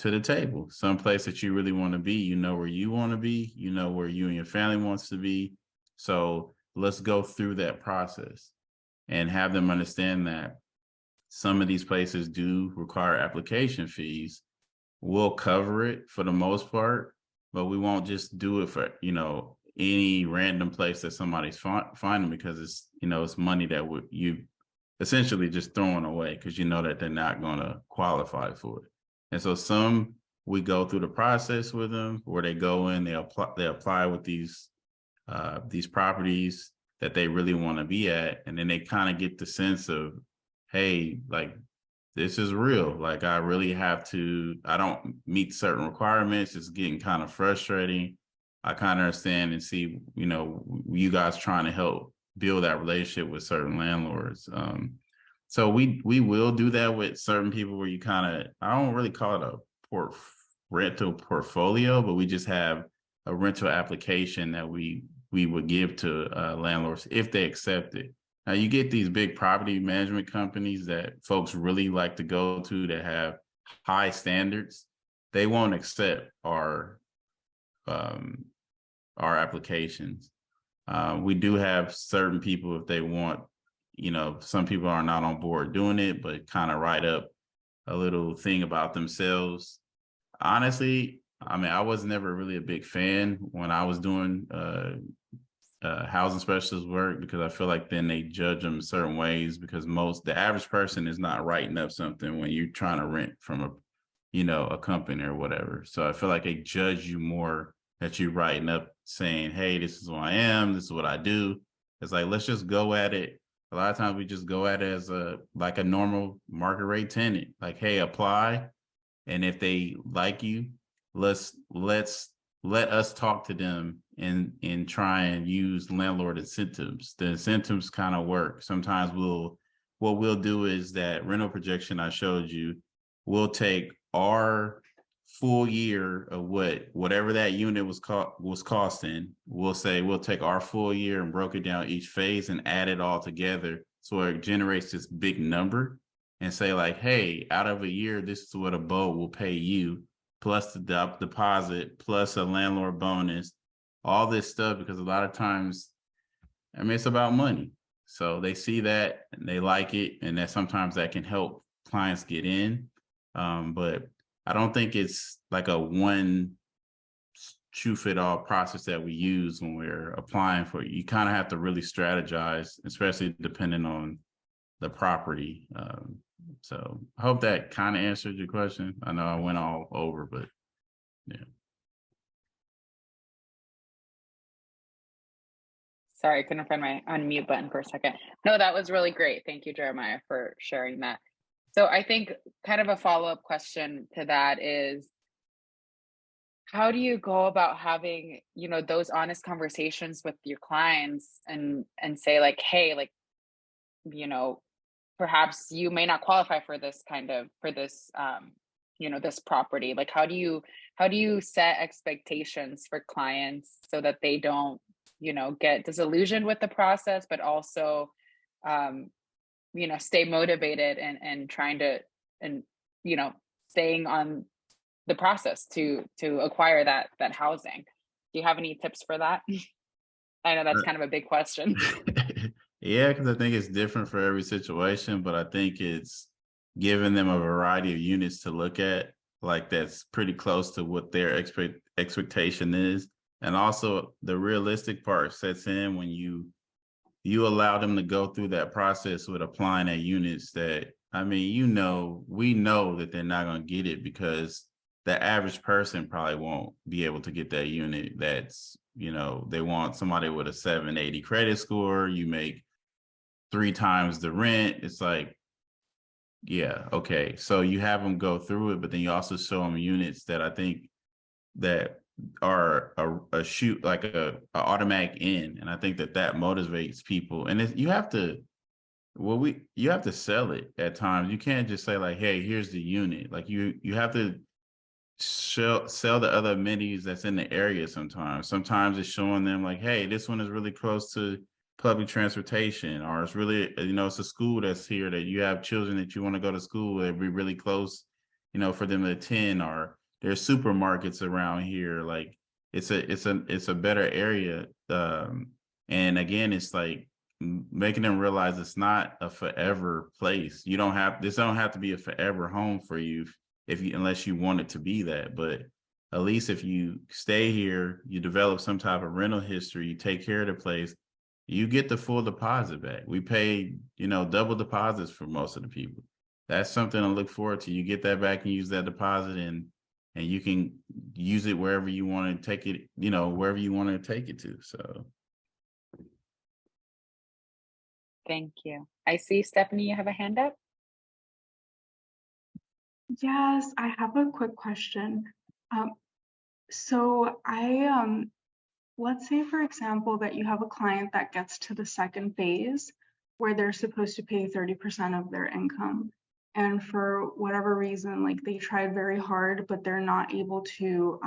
the table, someplace that you really want to be. You know where you want to be, you know where you and your family wants to be. So let's go through that process and have them understand that some of these places do require application fees, we'll cover it for the most part, but we won't just do it for, any random place that somebody's finding, because it's, it's money that you essentially just throwing away because you know that they're not going to qualify for it. And so some, we go through the process with them where they go in, they apply with these properties that they really want to be at. And then they kind of get the sense of, hey, like, this is real. Like, I don't meet certain requirements. It's getting kind of frustrating. I kind of understand and see, you guys trying to help build that relationship with certain landlords. So we will do that with certain people where you kind of, I don't really call it a rental portfolio, but we just have a rental application that we would give to landlords if they accept it. Now, you get these big property management companies that folks really like to go to that have high standards. They won't accept our applications. We do have certain people, if they want, some people are not on board doing it, but kind of write up a little thing about themselves. Honestly, I mean, I was never really a big fan when I was doing housing specialist work, because I feel like then they judge them certain ways, because the average person is not writing up something when you're trying to rent from a company or whatever. So I feel like they judge you more that you're writing up saying, hey, this is who I am, this is what I do. It's like, let's just go at it. A lot of times we just go at it as a normal market rate tenant, like, hey, apply. And if they like you, let us talk to them and try and use landlord incentives. The incentives kind of work. Sometimes what we'll do is that rental projection I showed you, we'll take our full year of whatever that unit was costing. We'll take our full year and broke it down each phase and add it all together, so it generates this big number, and say like, hey, out of a year, this is what a boat will pay you, plus the deposit, plus a landlord bonus, all this stuff, because a lot of times, I mean, it's about money. So they see that and they like it, and that sometimes that can help clients get in. But I don't think it's like a one shoe fit all process that we use when we're applying for it. You kind of have to really strategize, especially depending on the property. So I hope that kind of answered your question. I know I went all over, but yeah. Sorry, I couldn't find my unmute button for a second. No, that was really great. Thank you, Jeremiah, for sharing that. So I think kind of a follow-up question to that is, how do you go about having, those honest conversations with your clients and say like, hey, like, perhaps you may not qualify for this this property. Like, how do you set expectations for clients so that they don't, get disillusioned with the process, but also, stay motivated and trying to, staying on the process to acquire that housing. Do you have any tips for that? I know that's kind of a big question. Yeah, because I think it's different for every situation, but I think it's giving them a variety of units to look at, like that's pretty close to what their expectation is. And also the realistic part sets in when you allow them to go through that process with applying at units that, I mean, we know that they're not going to get it, because the average person probably won't be able to get that unit. That's, they want somebody with a 780 credit score. You make 3 times the rent. It's like, yeah, okay. So you have them go through it, but then you also show them units that I think that are a automatic in. And I think that motivates people. And you have to sell it at times. You can't just say like, hey, here's the unit. Like you have to sell the other amenities that's in the area. Sometimes it's showing them like, hey, this one is really close to public transportation, or it's really, it's a school that's here that you have children that you want to go to school, it'd be really close, for them to attend, or there's supermarkets around here. Like it's a better area. And again, it's like, making them realize it's not a forever place. This don't have to be a forever home for you unless you want it to be that. But at least if you stay here, you develop some type of rental history, you take care of the place, you get the full deposit back. We pay, double deposits for most of the people. That's something to look forward to. You get that back and use that deposit, and you can use it wherever you want to take it, wherever you want to take it to. So. Thank you. I see, Stephanie, you have a hand up. Yes, I have a quick question. So let's say, for example, that you have a client that gets to the second phase where they're supposed to pay 30% of their income. And for whatever reason, like they tried very hard, but they're not able to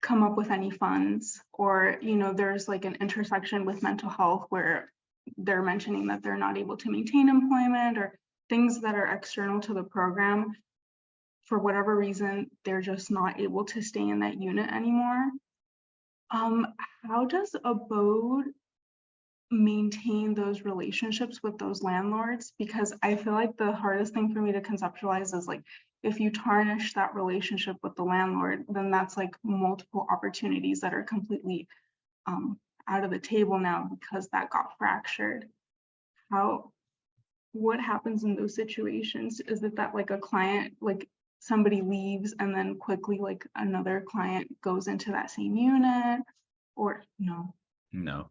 come up with any funds, or, there's like an intersection with mental health where they're mentioning that they're not able to maintain employment or things that are external to the program. For whatever reason, they're just not able to stay in that unit anymore. How does Abode maintain those relationships with those landlords? Because I feel like the hardest thing for me to conceptualize is like, if you tarnish that relationship with the landlord, then that's like multiple opportunities that are completely out of the table now because that got fractured. What happens in those situations? Is it that like a client, like somebody leaves and then quickly like another client goes into that same unit, or no? No.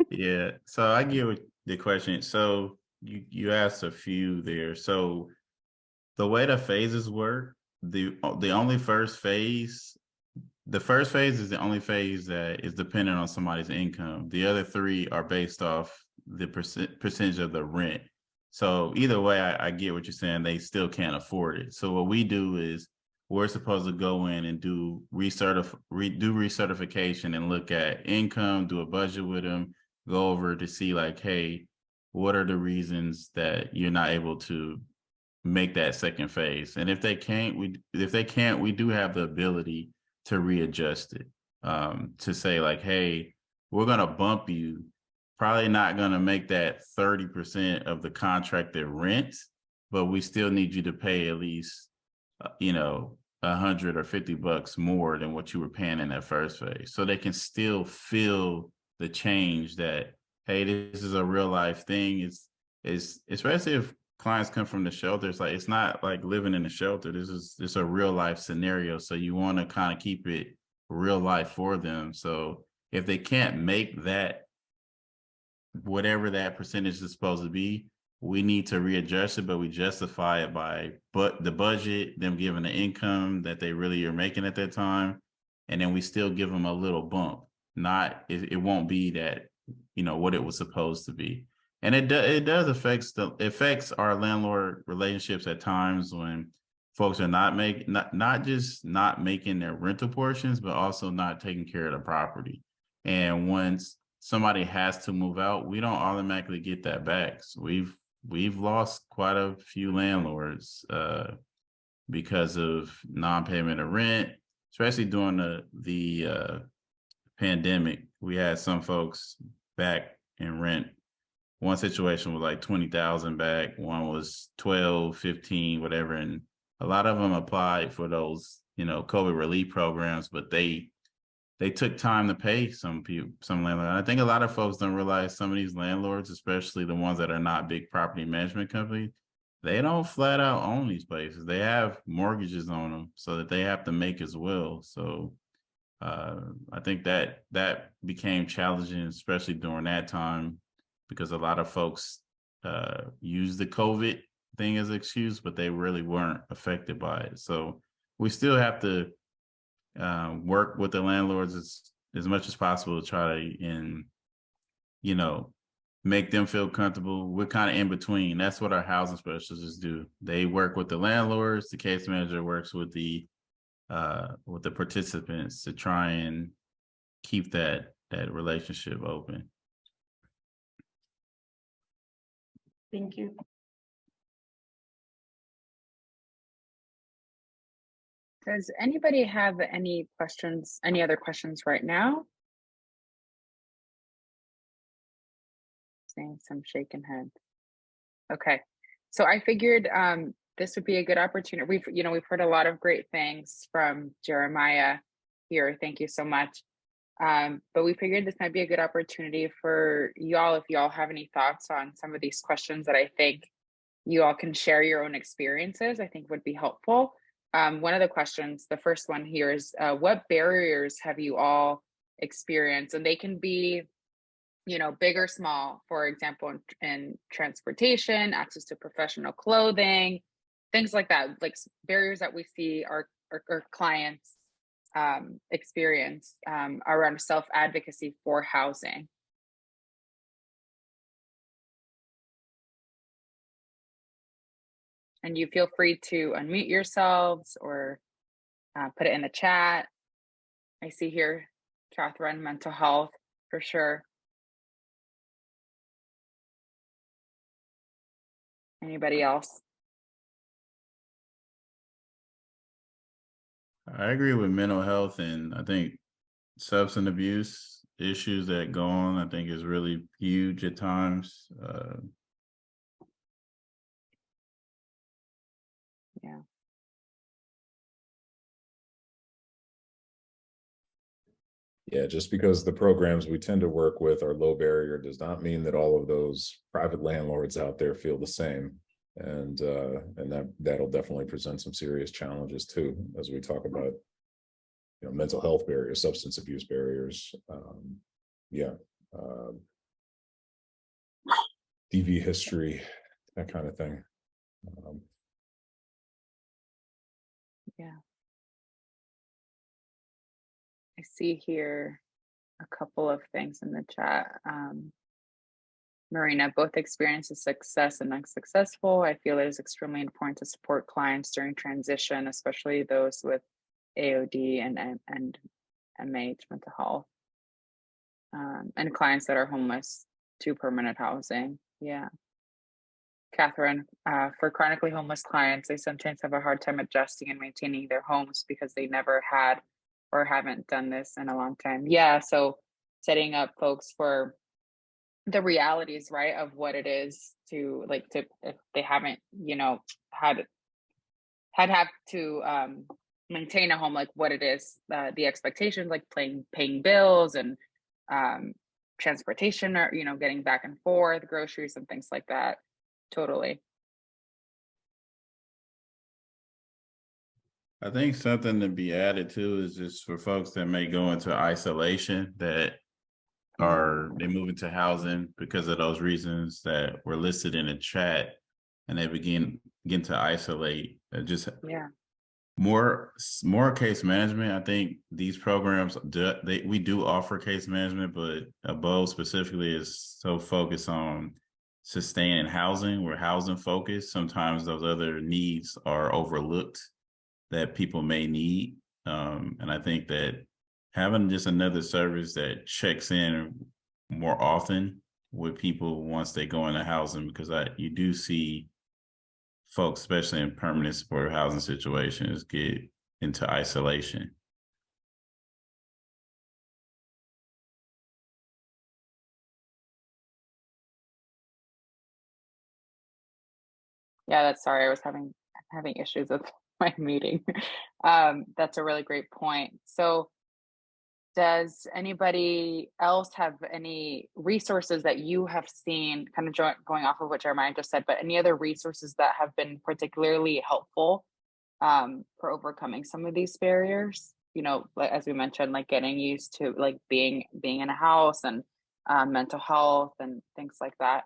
Yeah. So I get the question. So you asked a few there. So the way the phases work, the first phase is the only phase that is dependent on somebody's income. The other three are based off the percentage of the rent. So either way, I get what you're saying. They still can't afford it. So what we do is we're supposed to go in and do recertification and look at income, do a budget with them, go over to see like, hey, what are the reasons that you're not able to make that second phase? And if they can't, we do have the ability to readjust it, to say like, hey, we're going to bump you, probably not going to make that 30% of the contracted rent, but we still need you to pay at least, $100 or $50 more than what you were paying in that first phase. So they can still feel the change that, hey, this is a real life thing. It's especially if clients come from the shelter, it's not like living in a shelter. This is a real life scenario. So you want to kind of keep it real life for them. So if they can't make that, whatever that percentage is supposed to be, we need to readjust it, but we justify it by the budget, them giving the income that they really are making at that time. And then we still give them a little bump. It won't be that, what it was supposed to be. And it does affects our landlord relationships at times when folks are not just not making their rental portions, but also not taking care of the property. And once somebody has to move out, we don't automatically get that back. So we've lost quite a few landlords because of non-payment of rent, especially during the pandemic. We had some folks back in rent. One situation was like 20,000 back. One was 12, 15, whatever. And a lot of them applied for those, COVID relief programs, but they took time to pay some landlords. I think a lot of folks don't realize some of these landlords, especially the ones that are not big property management companies, they don't flat out own these places. They have mortgages on them so that they have to make as well. So I think that became challenging, especially during that time, because a lot of folks use the COVID thing as an excuse, but they really weren't affected by it. So we still have to work with the landlords as much as possible to try to, make them feel comfortable. We're kind of in between. That's what our housing specialists do. They work with the landlords. The case manager works with the participants to try and keep that relationship open. Thank you. Does anybody have any other questions right now? seeing some shaking heads. Okay, so I figured this would be a good opportunity. We've heard a lot of great things from Jeremiah here. Thank you so much. But we figured this might be a good opportunity for y'all, if y'all have any thoughts on some of these questions that I think you all can share your own experiences, I think would be helpful. One of the questions, the first one here is, what barriers have you all experienced? And they can be, big or small. For example, in transportation, access to professional clothing, things like that, like barriers that we see our clients experience around self-advocacy for housing. And you feel free to unmute yourselves or put it in the chat. I see here, Catherine, mental health for sure. Anybody else? I agree with mental health, and I think substance abuse issues that go on, I think is really huge at times. Yeah. Yeah, just because the programs we tend to work with are low barrier does not mean that all of those private landlords out there feel the same. And that'll definitely present some serious challenges too, as we talk about, mental health barriers, substance abuse barriers. DV history, that kind of thing. Yeah. I see here a couple of things in the chat. Marina, both experiences success and unsuccessful. I feel it is extremely important to support clients during transition, especially those with AOD and MH, mental health, and clients that are homeless to permanent housing. Yeah. Catherine, for chronically homeless clients, they sometimes have a hard time adjusting and maintaining their homes because they never had or haven't done this in a long time. Yeah, so setting up folks for the realities, right, of what it is to if they haven't, have to maintain a home, like what it is, the expectations, like paying bills and transportation, or getting back and forth, groceries and things like that. Totally. I think something to be added too is just for folks that may go into isolation, that they move into housing because of those reasons that were listed in the chat, and they begin to isolate. Just more case management. I think these programs we do offer case management, but Abode specifically is so focused on sustaining housing. We're housing focused. Sometimes those other needs are overlooked that people may need. And I think that having just another service that checks in more often with people once they go into housing, because you do see folks, especially in permanent supportive housing situations, get into isolation. Yeah, sorry, I was having issues with my meeting. That's a really great point. So does anybody else have any resources that you have seen, kind of going off of what Jeremiah just said, but any other resources that have been particularly helpful for overcoming some of these barriers? Like, as we mentioned, like getting used to like being in a house, and mental health and things like that.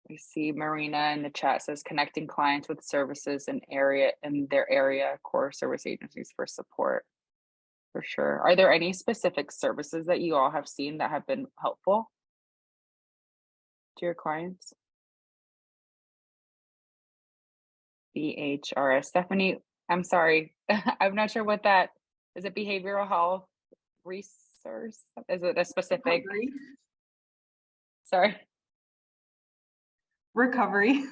I see Marina in the chat says connecting clients with services in their area core service agencies for support. For sure. Are there any specific services that you all have seen that have been helpful to your clients? BHRS. Stephanie, I'm sorry. I'm not sure what that is. It behavioral health resource? Is it a specific? Recovery. Sorry. Recovery.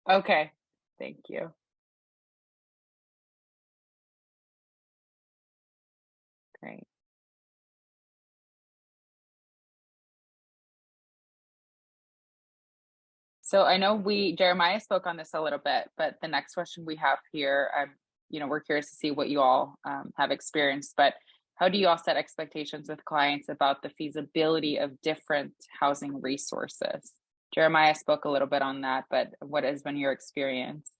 Okay. Thank you. Great. So I know Jeremiah spoke on this a little bit, but the next question we have here, we're curious to see what you all have experienced, but how do you all set expectations with clients about the feasibility of different housing resources? Jeremiah spoke a little bit on that, but what has been your experience?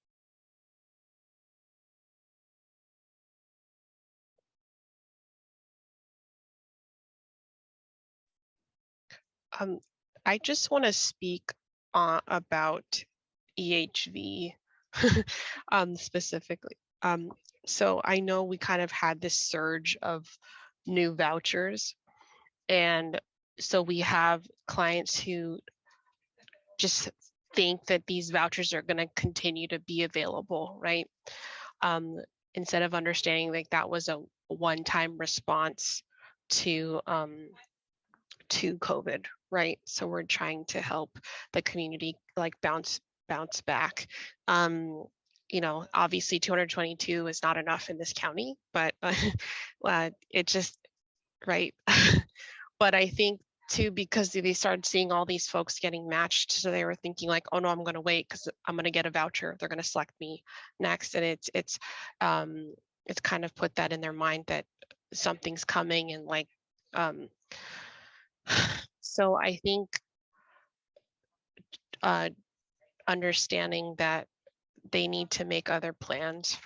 I just want to speak about EHV specifically. So I know we kind of had this surge of new vouchers, and so we have clients who just think that these vouchers are going to continue to be available, right? Instead of understanding like that was a one-time response to COVID, right? So we're trying to help the community like bounce back. Obviously 222 is not enough in this county, but it just, right. But I think too, because they started seeing all these folks getting matched, so they were thinking like, oh no, I'm going to wait because I'm going to get a voucher. They're going to select me next, and it's kind of put that in their mind that something's coming, and like, so I think understanding that they need to make other plans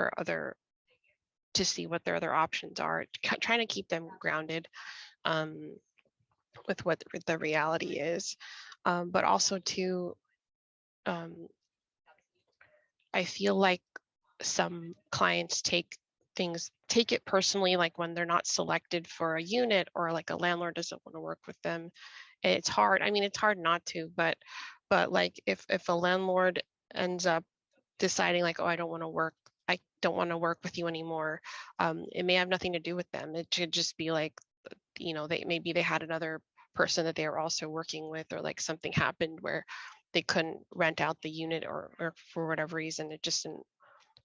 to see what their other options are, trying to keep them grounded with what the reality is, but also to I feel like some clients take it personally, like when they're not selected for a unit, or like a landlord doesn't want to work with them. It's hard. I mean, it's hard not to, but like if a landlord ends up deciding like, oh, I don't want to work with you anymore, it may have nothing to do with them. It should just be like, maybe they had another person that they were also working with, or like something happened where they couldn't rent out the unit, or for whatever reason it just didn't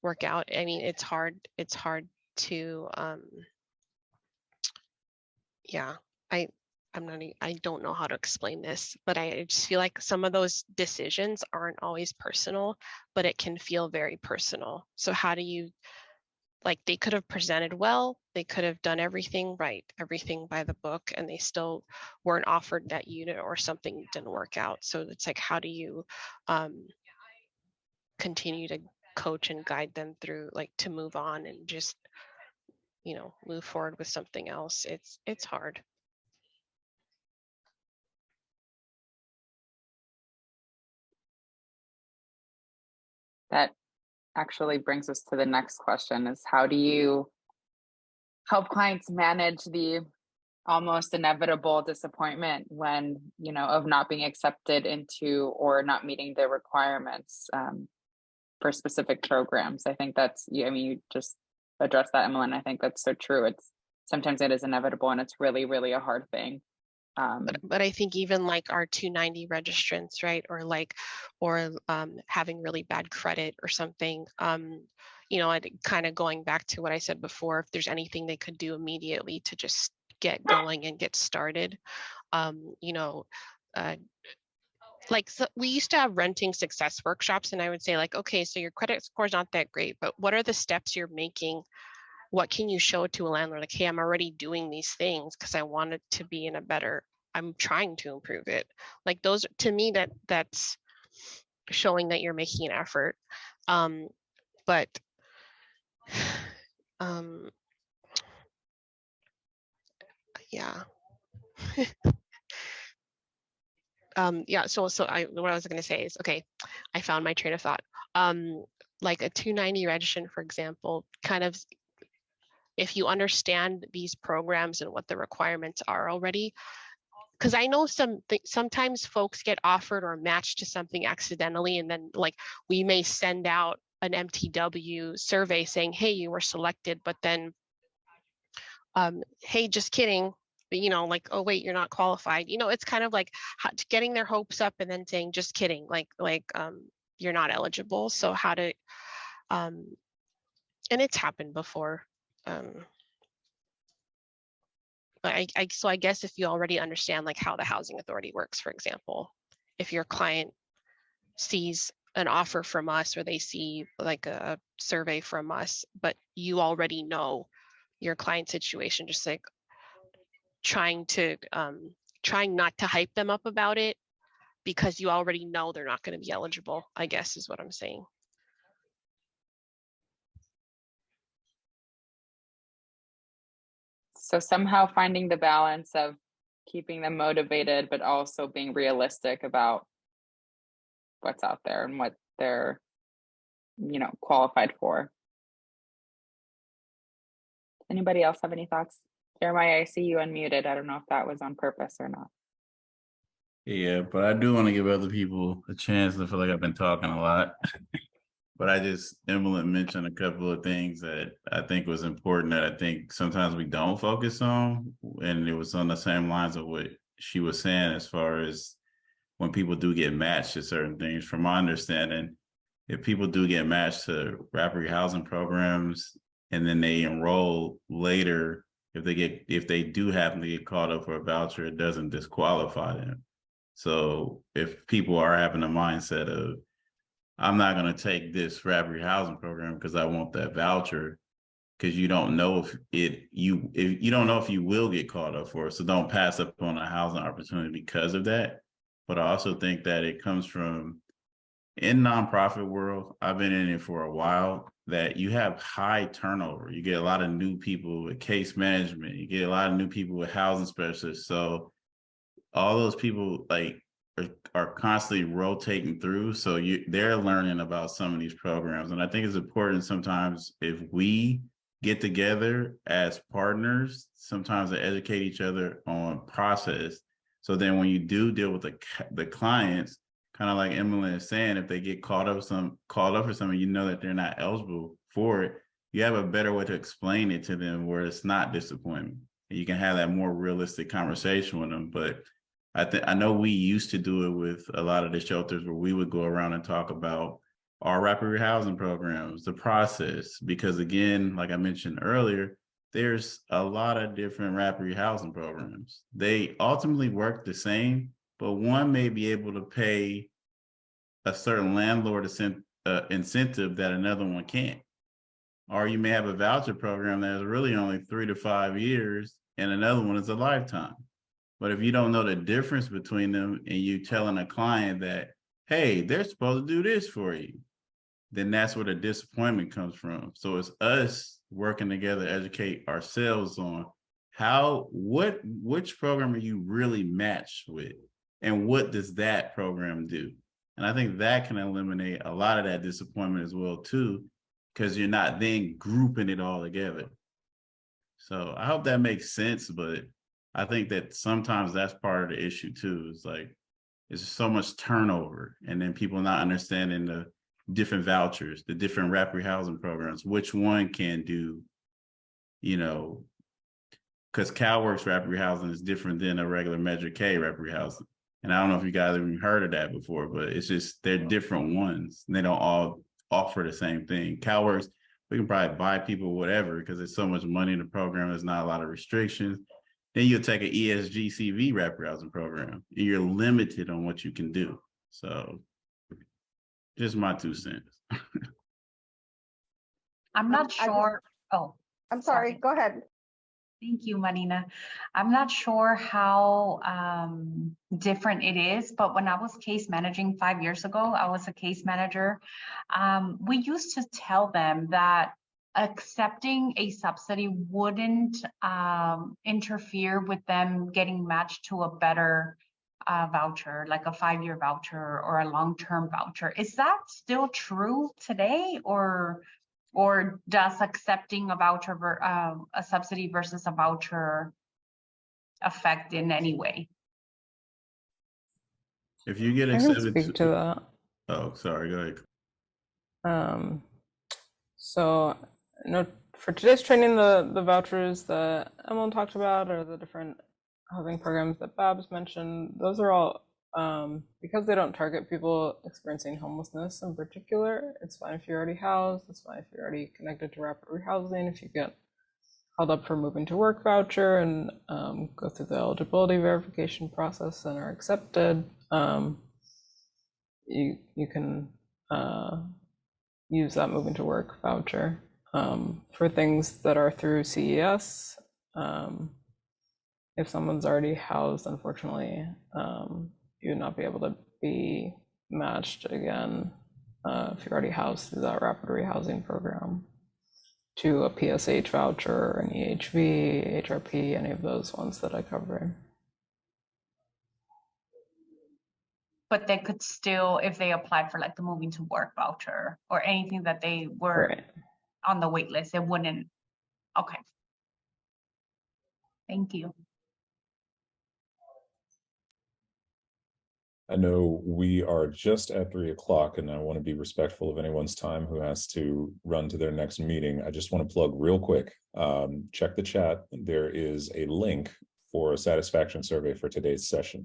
work out. I mean, it's hard to I don't know how to explain this, but I just feel like some of those decisions aren't always personal, but it can feel very personal. So how do you, like, they could have presented well, they could have done everything right, everything by the book, and they still weren't offered that unit, or something didn't work out. So it's like, how do you continue to coach and guide them through, like, to move on and just, move forward with something else? It's hard. That actually brings us to the next question, is how do you help clients manage the almost inevitable disappointment when, of not being accepted into or not meeting the requirements for specific programs? I think you just addressed that, Emmeline. I think that's so true. Sometimes it is inevitable, and it's really, really a hard thing. But I think even like our 290 registrants, right, or having really bad credit or something, kind of going back to what I said before, if there's anything they could do immediately to just get going and get started, so we used to have renting success workshops, and I would say like, okay, so your credit score is not that great, but what are the steps you're making? What can you show to a landlord? Like, hey, I'm already doing these things because I want it to be I'm trying to improve it. Like, those, to me, that's showing that you're making an effort. But yeah. So what I was going to say is, okay, I found my train of thought. Like a 290 registrant, for example, kind of, if you understand these programs and what the requirements are already, because I know sometimes folks get offered or matched to something accidentally, and then like we may send out an MTW survey saying, hey, you were selected, but then, hey, just kidding, but like, oh wait, you're not qualified. It's kind of like getting their hopes up and then saying, just kidding, like you're not eligible. So how to, and it's happened before. So I guess if you already understand like how the housing authority works, for example, if your client sees an offer from us or they see like a survey from us, but you already know your client situation, just like trying not to hype them up about it because you already know they're not going to be eligible, I guess is what I'm saying. So somehow finding the balance of keeping them motivated, but also being realistic about what's out there and what they're, qualified for. Anybody else have any thoughts? Jeremiah, I see you unmuted. I don't know if that was on purpose or not. Yeah, but I do want to give other people a chance. I feel like I've been talking a lot. But Emily mentioned a couple of things that I think was important that I think sometimes we don't focus on. And it was on the same lines of what she was saying as far as when people do get matched to certain things. From my understanding, if people do get matched to rapid housing programs and then they enroll later, if they do happen to get called up for a voucher, it doesn't disqualify them. So if people are having a mindset of, I'm not going to take this rapid housing program because I want that voucher, because you don't know if you don't know if you will get called up for it. So don't pass up on a housing opportunity because of that. But I also think that it comes from in nonprofit world, I've been in it for a while, that you have high turnover. You get a lot of new people with case management. You get a lot of new people with housing specialists. So all those people are constantly rotating through. So they're learning about some of these programs. And I think it's important sometimes if we get together as partners, sometimes to educate each other on process. So then when you do deal with the clients, kind of like Emily is saying, if they get called up for something, you know that they're not eligible for it, you have a better way to explain it to them where it's not disappointment. And you can have that more realistic conversation with them. But I know we used to do it with a lot of the shelters where we would go around and talk about our rapid housing programs, the process, because again, like I mentioned earlier, there's a lot of different rapid housing programs. They ultimately work the same, but one may be able to pay a certain landlord incentive that another one can't. Or you may have a voucher program that is really only 3 to 5 years and another one is a lifetime. But if you don't know the difference between them and you telling a client that, hey, they're supposed to do this for you, then that's where the disappointment comes from. So it's us working together to educate ourselves on which program are you really matched with and what does that program do? And I think that can eliminate a lot of that disappointment as well too, because you're not then grouping it all together. So I hope that makes sense, but I think that sometimes that's part of the issue too. It's like, it's so much turnover and then people not understanding the different vouchers, the different rapid housing programs, which one can do, because CalWORKS rapid housing is different than a regular Measure K rapid housing. And I don't know if you guys have even heard of that before, but it's just, they're different ones. And they don't all offer the same thing. CalWORKS, we can probably buy people whatever because there's so much money in the program. There's not a lot of restrictions. Then you'll take an ESGCV rapid housing program and you're limited on what you can do. So just my 2 cents. I'm not sure. I'm sorry, go ahead. Thank you, Marina. I'm not sure how different it is, but when I was case managing 5 years ago, I was a case manager. We used to tell them that accepting a subsidy wouldn't interfere with them getting matched to a better voucher, like a 5-year voucher or a long-term voucher. Is that still true today, or does accepting a voucher, a subsidy versus a voucher affect in any way? If you get I can accepted speak to that. Oh, sorry, go ahead. So, for today's training, the vouchers that Emily talked about, or the different housing programs that Babs mentioned, those are all, because they don't target people experiencing homelessness in particular. It's fine if you're already housed. It's fine if you're already connected to rapid rehousing. If you get called up for moving to work voucher and go through the eligibility verification process and are accepted, you can use that moving to work voucher. For things that are through CES, if someone's already housed, unfortunately, you would not be able to be matched again if you're already housed through that rapid rehousing program to a PSH voucher, an EHV, HRP, any of those ones that I covered. But they could still, if they applied for like the moving to work voucher or anything that they were Right. on the wait list, it wouldn't. Okay. Thank you. I know we are just at 3 o'clock and I want to be respectful of anyone's time who has to run to their next meeting. I just want to plug real quick. Check the chat. There is a link for a satisfaction survey for today's session.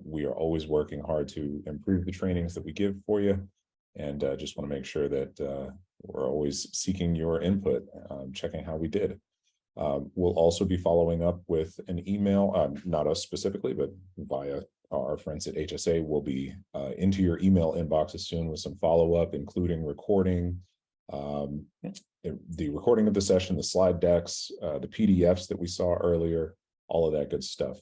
We are always working hard to improve the trainings that we give for you. And just want to make sure that we're always seeking your input, checking how we did. We'll also be following up with an email, not us specifically, but via our friends at HSA will be into your email inboxes soon with some follow-up, including recording, the recording of the session, the slide decks, the PDFs that we saw earlier, all of that good stuff.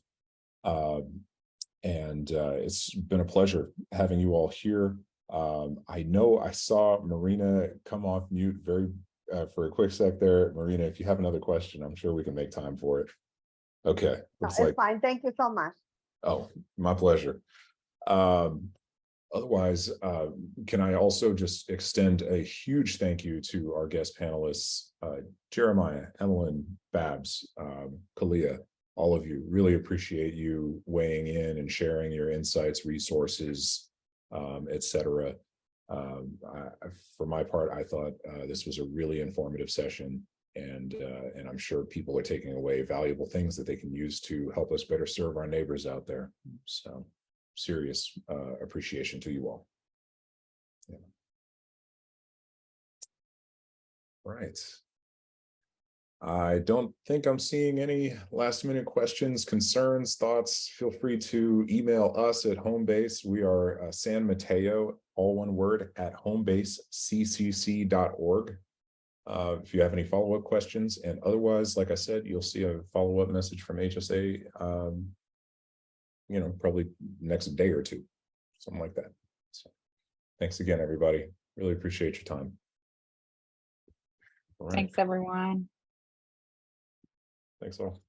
It's been a pleasure having you all here. I know I saw Marina come off mute for a quick sec there. Marina, if you have another question, I'm sure we can make time for it. Okay. Looks like fine. Thank you so much. Oh, my pleasure. Otherwise, can I also just extend a huge thank you to our guest panelists, Jeremiah, Emmeline, Babs, Kalia, all of you. Really appreciate you weighing in and sharing your insights, resources, etc. For my part, I thought this was a really informative session. And I'm sure people are taking away valuable things that they can use to help us better serve our neighbors out there. So serious appreciation to you all. Yeah. All right. I don't think I'm seeing any last minute questions, concerns, thoughts. Feel free to email us at Homebase. We are San Mateo, all one word, at homebasecc.org. If you have any follow-up questions, and otherwise, like I said, you'll see a follow-up message from HSA, probably next day or two, something like that. So thanks again, everybody. Really appreciate your time. All right. Thanks, everyone. Thanks all.